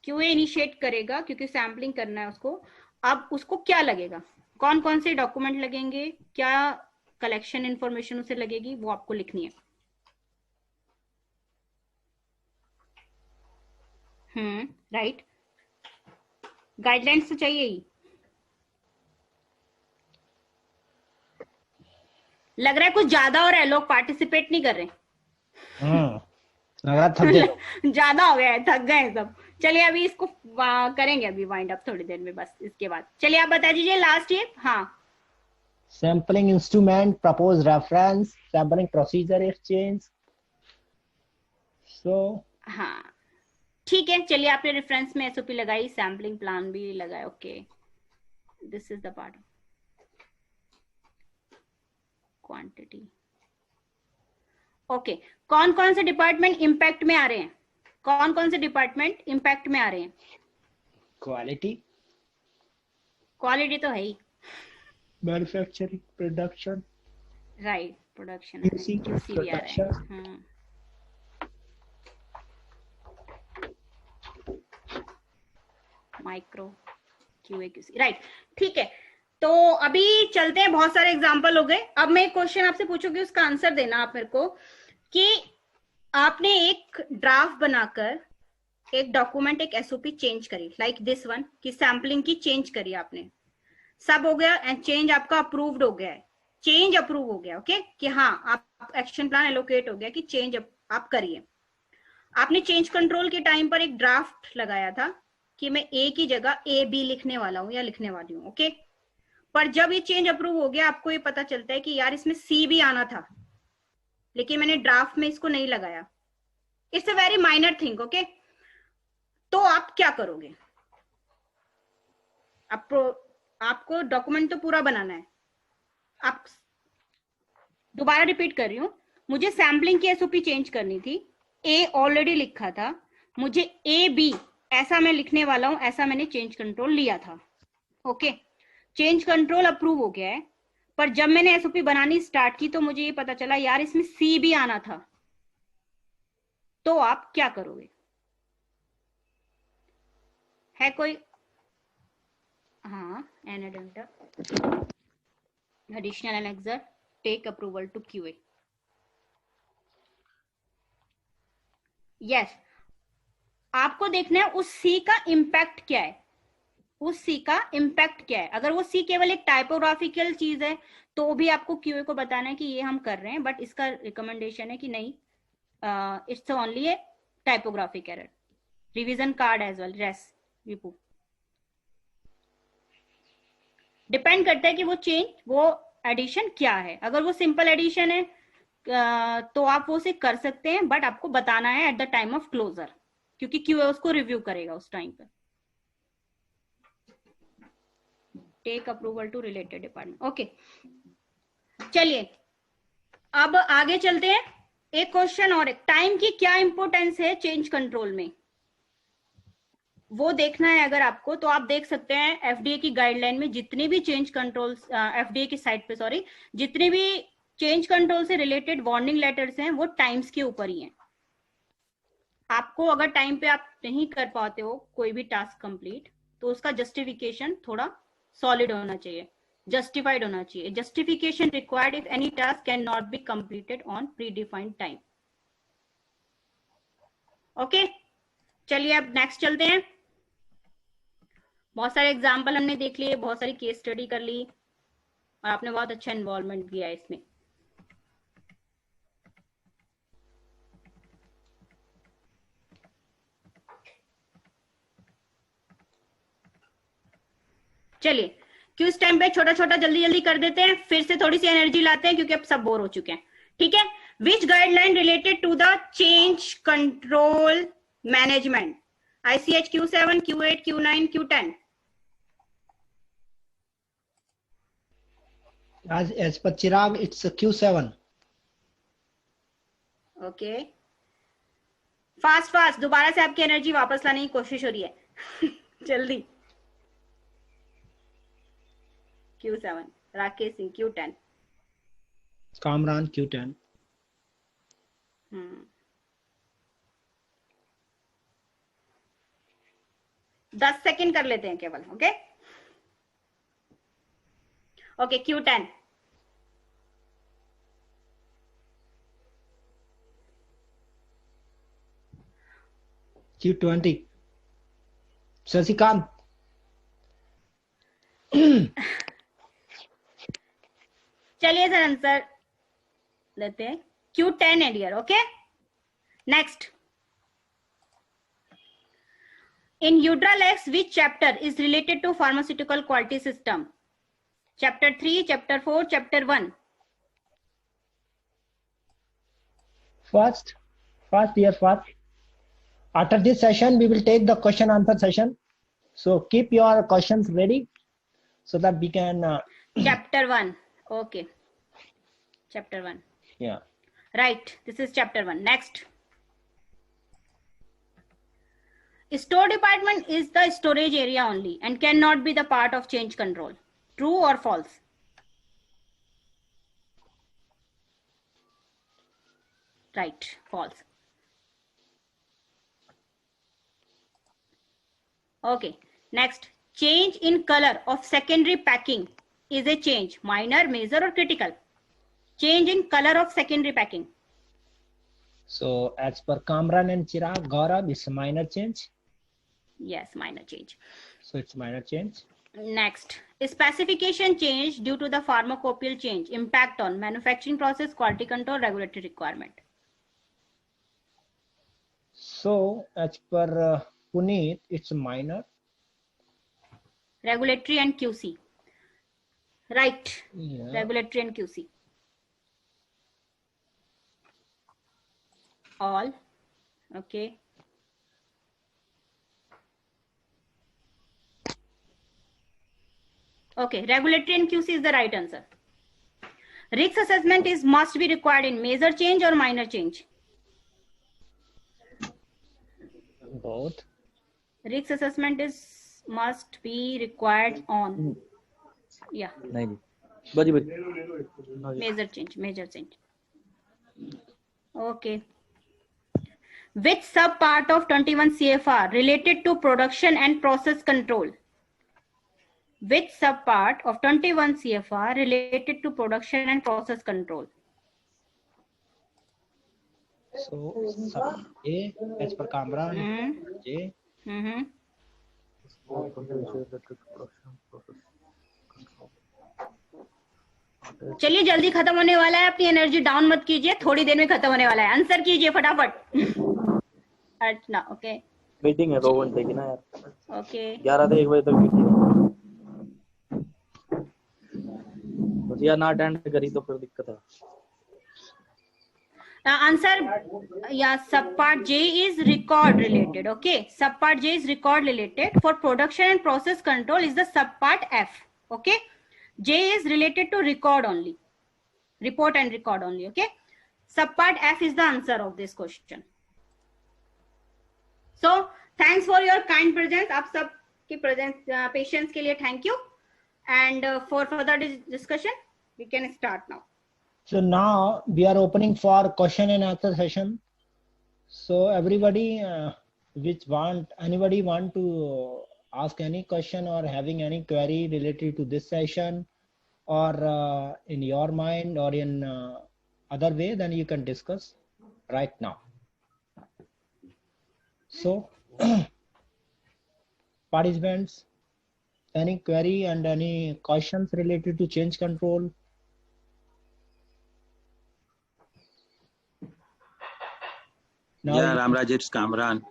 QA initiate करेगा क्योंकि सैम्पलिंग करना है उसको। अब उसको क्या लगेगा, कौन कौन से डॉक्यूमेंट लगेंगे, क्या कलेक्शन इंफॉर्मेशन उसे लगेगी, वो आपको लिखनी है। राइट, गाइडलाइंस तो चाहिए ही। लग रहा है कुछ ज्यादा हो रहा है, लोग पार्टिसिपेट नहीं कर रहे। लग रहा थक गए लोग। ज्यादा हो गया है, थक गए हैं सब। चलिए अभी इसको करेंगे अभी वाइंड अप थोड़ी देर में, बस इसके बाद। चलिए आप बता दीजिए लास्ट ये। हाँ, sampling instrument, propose reference, sampling procedure exchange. So हाँ ठीक है। चलिए आपने रेफरेंस में एसओपी लगाई, सैम्पलिंग प्लान भी लगाया। Okay, this is the part quantity. Okay, कौन कौन से डिपार्टमेंट इंपैक्ट में आ रहे हैं, कौन कौन से डिपार्टमेंट इंपैक्ट में आ रहे हैं। क्वालिटी, क्वालिटी तो है ही, manufacturing, production, right, production QC, QC भी आ रहे हैं। Production. Micro QA QC, right, ठीक है। तो अभी चलते हैं, बहुत सारे एग्जांपल हो गए। अब मैं एक क्वेश्चन आपसे पूछूंगी, उसका आंसर देना आप मेरे को, कि आपने एक ड्राफ्ट बनाकर एक डॉक्यूमेंट, एक एसओपी चेंज करी, लाइक दिस वन, कि सैम्पलिंग की चेंज करी आपने, सब हो गया एंड चेंज आपका अप्रूव्ड हो गया है, चेंज अप्रूव हो गया। ओके, कि हाँ आप एक्शन प्लान एलोकेट हो गया कि चेंज आप करिए। आपने चेंज कंट्रोल के टाइम पर एक ड्राफ्ट लगाया था कि मैं ए की जगह ए बी लिखने वाला हूं या लिखने वाली हूं। ओके, पर जब ये चेंज अप्रूव हो गया, आपको ये पता चलता है कि यार इसमें सी भी आना था, लेकिन मैंने ड्राफ्ट में इसको नहीं लगाया। It's a very minor thing. Okay, तो आप क्या करोगे? आपको डॉक्यूमेंट तो पूरा बनाना है। आप, दोबारा रिपीट कर रही हूं, मुझे सैम्पलिंग की एसओपी चेंज करनी थी, ए ऑलरेडी लिखा था, मुझे ए बी ऐसा मैं लिखने वाला हूं, ऐसा मैंने चेंज कंट्रोल लिया था। ओके, चेंज कंट्रोल अप्रूव हो गया है, पर जब मैंने एसओपी बनानी स्टार्ट की तो मुझे ये पता चला यार इसमें सी भी आना था, तो आप क्या करोगे? है कोई? हाँ, an additional annexure take approval to QA. Yes, आपको देखना है उस सी का इंपैक्ट क्या है, उस सी का इंपैक्ट क्या है। अगर वो सी केवल एक टाइपोग्राफिकल चीज है तो भी आपको क्यूए को बताना है कि ये हम कर रहे हैं, बट इसका रिकमेंडेशन है कि नहीं, it's only a typographic error. Revision card as well, रेस विपू, डिपेंड करता है कि वो चेंज, वो एडिशन क्या है। अगर वो सिंपल एडिशन है तो आप वो उसे कर सकते हैं, बट आपको बताना है at the time of closure, क्योंकि क्यूए उसको रिव्यू करेगा उस टाइम पर। Take approval to related department. Okay, चलिए अब आगे चलते हैं। एक क्वेश्चन और, एक टाइम की क्या इंपोर्टेंस है चेंज कंट्रोल में, वो देखना है अगर आपको, तो आप देख सकते हैं एफडीए की गाइडलाइन में जितने भी चेंज कंट्रोल, एफडीए की साइट पे सॉरी, जितने भी चेंज कंट्रोल से रिलेटेड वार्निंग लेटर्स हैं वो टाइम्स के ऊपर ही हैं। आपको अगर टाइम पे आप नहीं कर पाते हो कोई भी टास्क कंप्लीट, तो उसका जस्टिफिकेशन थोड़ा सॉलिड होना चाहिए, जस्टिफाइड होना चाहिए। Justification required if any task can not be completed on pre defined time. Okay, चलिए अब नेक्स्ट चलते हैं। बहुत सारे एग्जाम्पल हमने देख लिए, बहुत सारी केस स्टडी कर ली, और आपने बहुत अच्छा इन्वॉल्वमेंट किया इसमें। चलिए क्यूज टाइम पे छोटा छोटा जल्दी जल्दी कर देते हैं, फिर से थोड़ी सी एनर्जी लाते हैं क्योंकि अब सब बोर हो चुके हैं। ठीक है, which guideline related to the change control management, ICH Q7, Q8, Q9, Q10? as per Chirag, it's a Q7. Okay, fast fast, दोबारा से आपकी एनर्जी वापस लाने की कोशिश हो रही है जल्दी। Q7, Rakesh Singh Q10। Kamran, Q10. 10 second कर लेते हैं केवल. Okay okay. Q10. Q20. Sasikant. चलिए सर आंसर लेते हैं. Q10 है dear. Okay next. In Udralex, which chapter is related to pharmaceutical quality system? Chapter 3, Chapter 4, Chapter 1. First year first. After this session, we will take the question answer session. So keep your questions ready so that we can. Chapter 1. Okay. Chapter 1. Yeah. Right. This is Chapter 1. Next. Store department is the storage area only and cannot be the part of change control. True or false? Right. False. Okay. Next. Change in color of secondary packing is a change, minor, major or critical? Change in color of secondary packing. So as per Kamran and Chirag, Gaurav, it's a minor change. Yes, minor change. So it's minor change. Next, specification change due to the pharmacopoeial change, impact on manufacturing process, quality control, regulatory requirement. So as per Puneet, it's minor. Regulatory and QC. Right. Yeah. Regulatory and QC. All. Okay. Okay, regulatory and QC is the right answer. Risk assessment is must be required in major change or minor change? Both. Risk assessment is must be required on. Yeah. Major change, major change. Okay. Which sub part of 21 CFR related to production and process control? Which sub part of 21 CFR related to production and process control? So sub A as per Kamran, J. चलिए जल्दी खत्म होने वाला है. अपनी एनर्जी डाउन मत कीजिए. थोड़ी देर में खत्म होने वाला है. आंसर कीजिए फटाफट. अर्चना. ओके मीटिंग है 2 घंटे की ना यार. ओके 11 से 1 बजे तक मीटिंग है. बस यार ना अटेंड करी तो फिर दिक्कत है. Answer, yeah, subpart J is record related. Okay, subpart J is record related. For production and process control is the subpart F. Okay, J is related to record only, report and record only. Okay, subpart F is the answer of this question. So thanks for your kind presence. आप सब की presence, patience के लिए thank you. And for further discussion, we can start now. So now we are opening for question and answer session. So everybody anybody want to ask any question or having any query related to this session or in your mind or in other way, then you can discuss right now. So participants, any query and any questions related to change control? Now yeah, Ramraj, it's Kamran.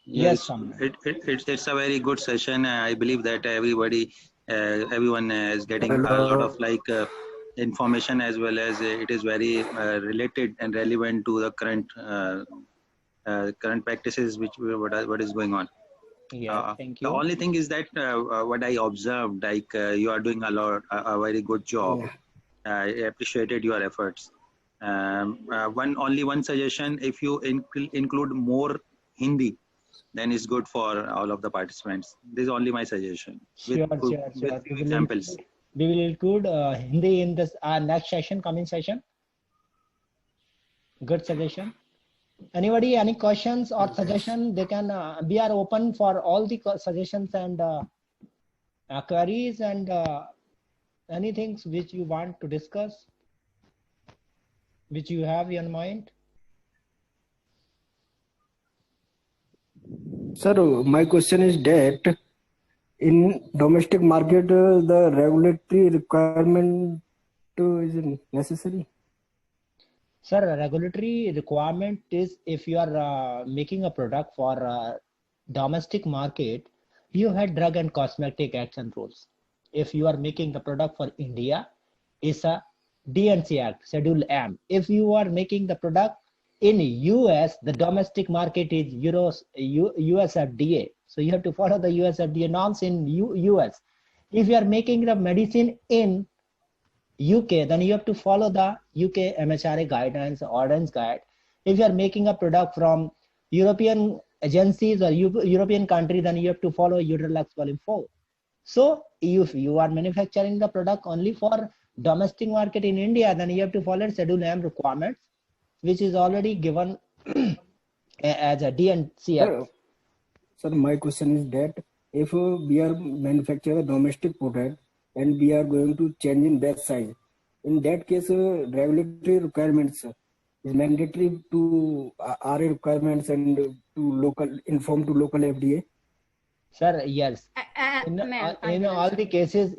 Yes, Kamran. It's a very good session. I believe that everyone is getting a lot of information, as well as it is very related and relevant to the current practices what is going on. Yeah, thank you. The only thing is that what I observed, you are doing a very good job. I appreciated your efforts. Only one suggestion: if you include more Hindi, then it's good for all of the participants. This is only my suggestion. Sure. With examples. We will include Hindi in this next session, coming session. Good suggestion. Anybody, any questions or suggestion? They can. We are open for all the suggestions and queries and anything which you want to discuss, which you have in mind. Sir, my question is that in domestic market, the regulatory requirement is necessary. Sir, a regulatory requirement is if you are making a product for domestic market, you had Drug and Cosmetic Acts and rules. If you are making the product for India, it's a DNC Act, Schedule M. If you are making the product in US, the domestic market is US FDA. So you have to follow the US FDA norms in US. If you are making the medicine in UK, then you have to follow the UK MHRA guidelines, ordinance guide. If you are making a product from European agencies or European country, then you have to follow Eurolux Volume 4. So if you are manufacturing the product only for domestic market in India, then you have to follow Schedule M requirements, which is already given as a DNC Act. Sir, my question is that if we are manufacturing a domestic product and we are going to change in batch size, in that case, regulatory requirements is mandatory to RA requirements and to inform to local FDA. Sir, yes. In all the cases,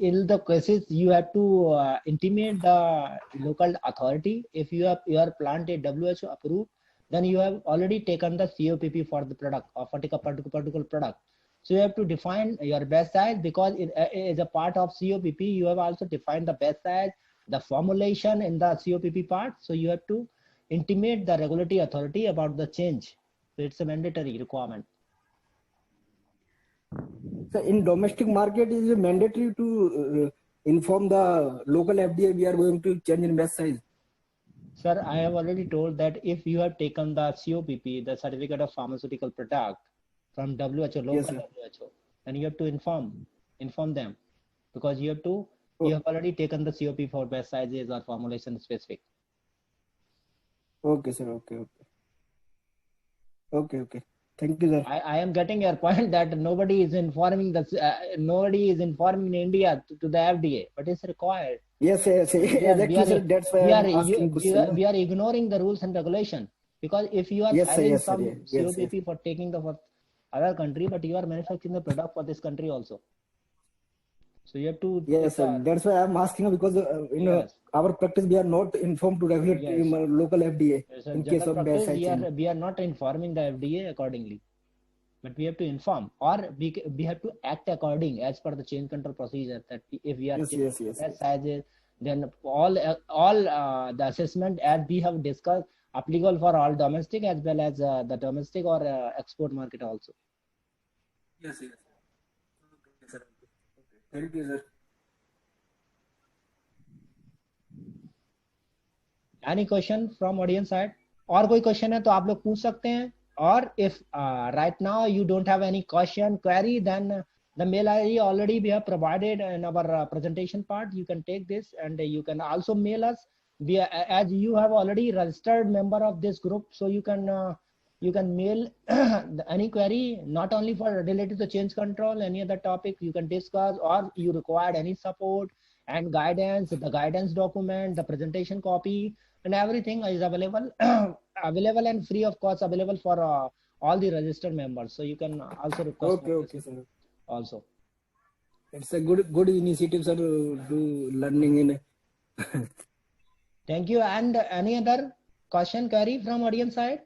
you have to intimate the local authority. If your plant is WHO approved, then you have already taken the COPP for the product or for particular product. So you have to define your batch size, because it is a part of COPP. You have also defined the batch size, the formulation in the COPP part. So you have to intimate the regulatory authority about the change. So it's a mandatory requirement. So in domestic market, is it mandatory to inform the local FDA we are going to change in batch size? Sir, I have already told that if you have taken the COPP, the Certificate of Pharmaceutical Product from WHO, local Yes, WHO, then you have to inform them, because you have already taken the COP for batch sizes or formulation specific. Okay, sir. Okay. Thank you, sir. I am getting your point that nobody is informing in India to the FDA, but it's required. Yes. Exactly, sir. That's why I'm asking question. We are ignoring the rules and regulation, because if you are filing some COPP for taking the for other country, but you are manufacturing the product for this country also. So you have to. Yes, sir. That's why I'm asking, because in our practice we are not informed to regulate local FDA in case of batch size. We are not informing the FDA accordingly, but we have to inform, or we have to act according as per the change control procedure. That if we are batch sizes, then all the assessment as we have discussed applicable for all domestic as well as the domestic or export market also. Yes. Okay, sir. Thank you, sir. Any question from audience side? और कोई question है तो आप लोग पूछ सकते हैं. Or if right now you don't have any question, query, then the mail ID already we have provided in our presentation part. You can take this and you can also mail us. As you have already registered member of this group, so you can mail any query, not only for related to change control, any other topic you can discuss, or you required any support and guidance, the guidance document, the presentation copy, and everything is available and free of cost available for all the registered members. So you can also request. Okay, sir. Also, it's a good initiative, sir, to learning in. Thank you. And any other question, query from audience side?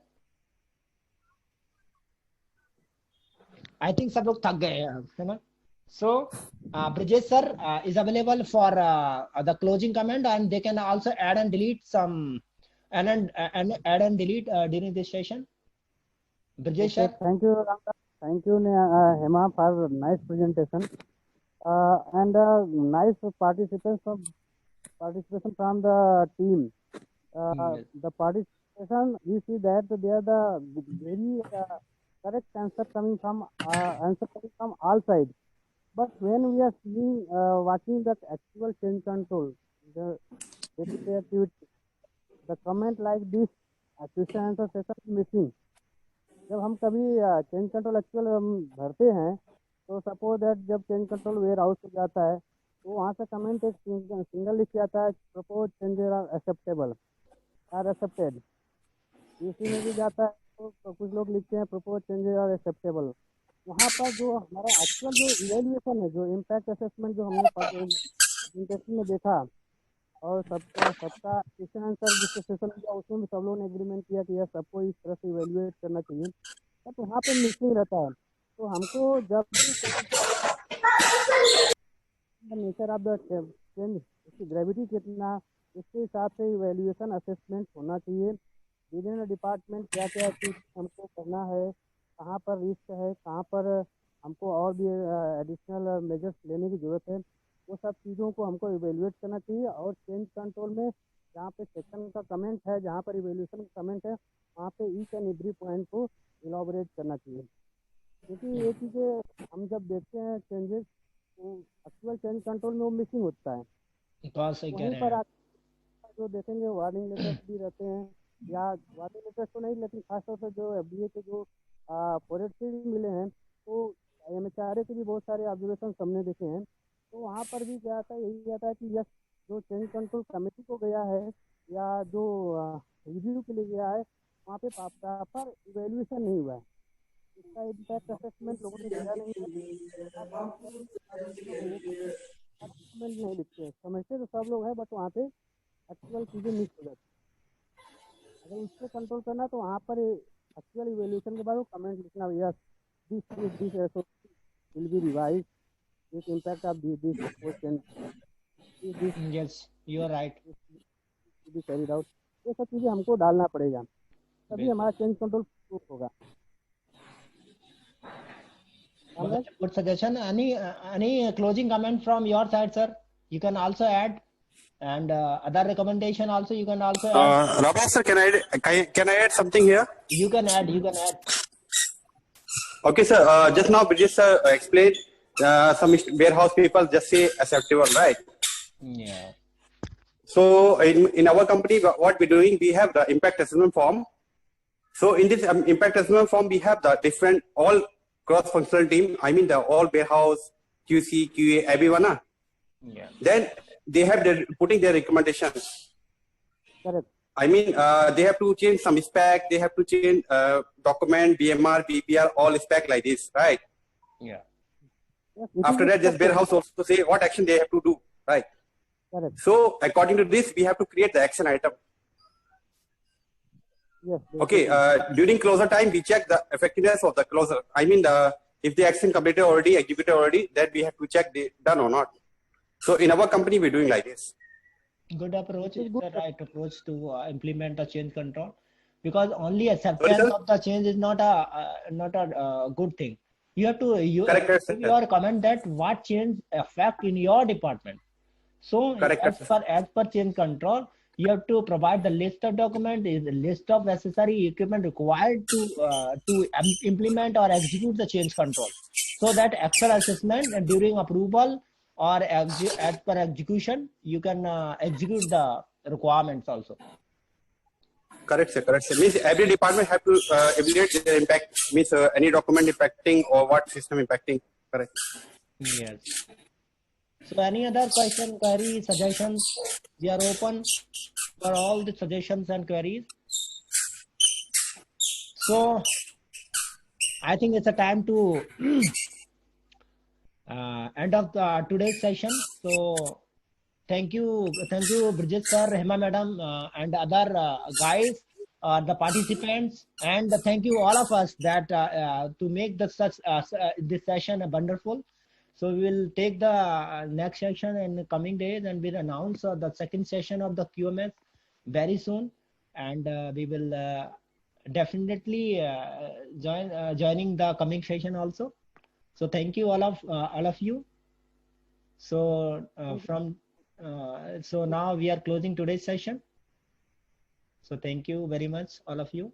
I think सब लोग थक गए हैं, है ना? So Brijesh sir is available for the closing comment, and they can also add and delete some and add and delete during this session. Brijesh sir. Thank you, Ramdas. Thank you, Hema, for nice presentation and nice participation from the team. The participation, we see that they are the very correct answer coming from all sides. But when we are seeing, watching the actual change control, the day-to-day activity, the comment like this question answer session missing. जब हम कभी चेंज कंट्रोल एक्चुअल भरते हैं तो सपोज दैट जब चेंज कंट्रोल वेयर हाउस हो जाता है तो वहाँ से कमेंट एक सिंगल लिख जाता है, propose changes are acceptable are accepted. UC में भी जाता है तो कुछ लोग लिखते हैं प्रपोज चेंजेस आर एक्सेप्टेबल। वहाँ पर जो हमारा एक्चुअल जो इवेल्युएशन है, जो इम्पैक्ट असेसमेंट जो हमने प्रेजेंटेशन में देखा और सबका क्वेश्चन आंसर जिससे सेशन किया उसमें भी सब लोगों ने एग्रीमेंट किया कि यह सबको इस तरह से इवेल्युएट करना चाहिए, तो वहाँ पे मिसिंग रहता है। तो हमको जब भी नेचर ऑफ द चेंज, उसकी ग्रेविटी कितना, उसके हिसाब से इवेल्युएशन असेसमेंट होना चाहिए। विभिन्न डिपार्टमेंट क्या क्या चीज़ हमको करना है, कहाँ पर रिस्क है, कहाँ पर हमको और भी एडिशनल मेजर्स लेने की ज़रूरत है, वो सब चीज़ों को हमको इवेल्युएट करना चाहिए। और चेंज कंट्रोल में जहाँ पे सेक्शन का कमेंट है, जहाँ पर इवेल्युएशन का कमेंट है, वहाँ पे ईच एंड एवरी पॉइंट को इलाबोरेट करना चाहिए। क्योंकि ये चीज़ें हम जब देखते हैं चेंजेस, तो एक्चुअल चेंज कंट्रोल में वो मिसिंग होता है। बहुत सही कह वहीं रहे पर हैं। जो देखेंगे वार्निंग लेटर्स भी रहते हैं, या वार्निंग लेटर्स तो नहीं, लेकिन खासतौर से जो एफडीए के जो प्रोजेक्ट से भी मिले हैं, तो एमएचआरए के भी बहुत सारे ऑब्जर्वेशन हमने देखे हैं। तो वहाँ पर भी क्या आता है, यही आता है कि यस, जो चेंज कंट्रोल कमेटी को गया है या जो रिव्यू के लिए गया है, वहाँ पे प्रॉपर इवेल्युएशन नहीं हुआ है, इसका इम्पैक्ट असेसमेंट लोगों ने किया नहीं है। डॉक्यूमेंट नहीं लिखते हैं, समझते तो सब लोग हैं, बट वहाँ पे एक्चुअल चीज़ें मिस हो जाती है। अगर उसको कंट्रोल करना है तो वहाँ पर एक्चुअल इवेल्युएशन के बाद वो कमेंट लिखना, yes this will be revise with impact of this this yes, you are right. Be carried out. ये सब चीज़ें हमको डालना पड़ेगा, तभी हमारा चेंज कंट्रोल प्रूफ होगा। Good suggestion. Any closing comment from your side, sir? You can also add, and other recommendation also you can also add. Rama sir, can I add something here? You can add. You can add. Okay, sir. Just now, Bridges sir explained some warehouse people just say acceptable, right? Yeah. So in our company, what we're doing, we have the impact assessment form. So in this impact assessment form, we have the different all cross-functional team. I mean the all warehouse, QC, QA, everyone. Yeah. Then they have their putting their recommendations. Correct. I mean, they have to change some spec. They have to change document, BMR, BPR, all spec like this, right? Yeah. Yes, After that, this warehouse also say what action they have to do, right? correct. So according to this, we have to create the action item. Yes. Okay. During closure time, we check the effectiveness of the closure. I mean, if the action completed already, executed already, then we have to check the done or not. So in our company, we're doing like this. Good approach. It's the right approach to implement a change control, because only acceptance of the change is not a good thing. You have to Correct, give your comment that what change affect in your department. So as per change control, you have to provide the list of documents, the list of necessary equipment required to implement or execute the change control, so that after assessment during approval or as per execution, you can execute the requirements also. Correct, sir. Correct, sir. Means every department have to evaluate the impact. Means any document impacting or what system impacting. Correct. Yes. So any other question, query, suggestions? We are open for all the suggestions and queries. So I think it's a time to end of today's session. So thank you, Bridget sir, Hema madam, and other guys, the participants, and thank you all of us that to make this session wonderful. So we will take the next session in the coming days, and we'll announce the second session of the QMS very soon, and we will definitely joining the coming session also. So thank you all of you. So so now we are closing today's session. So thank you very much, all of you.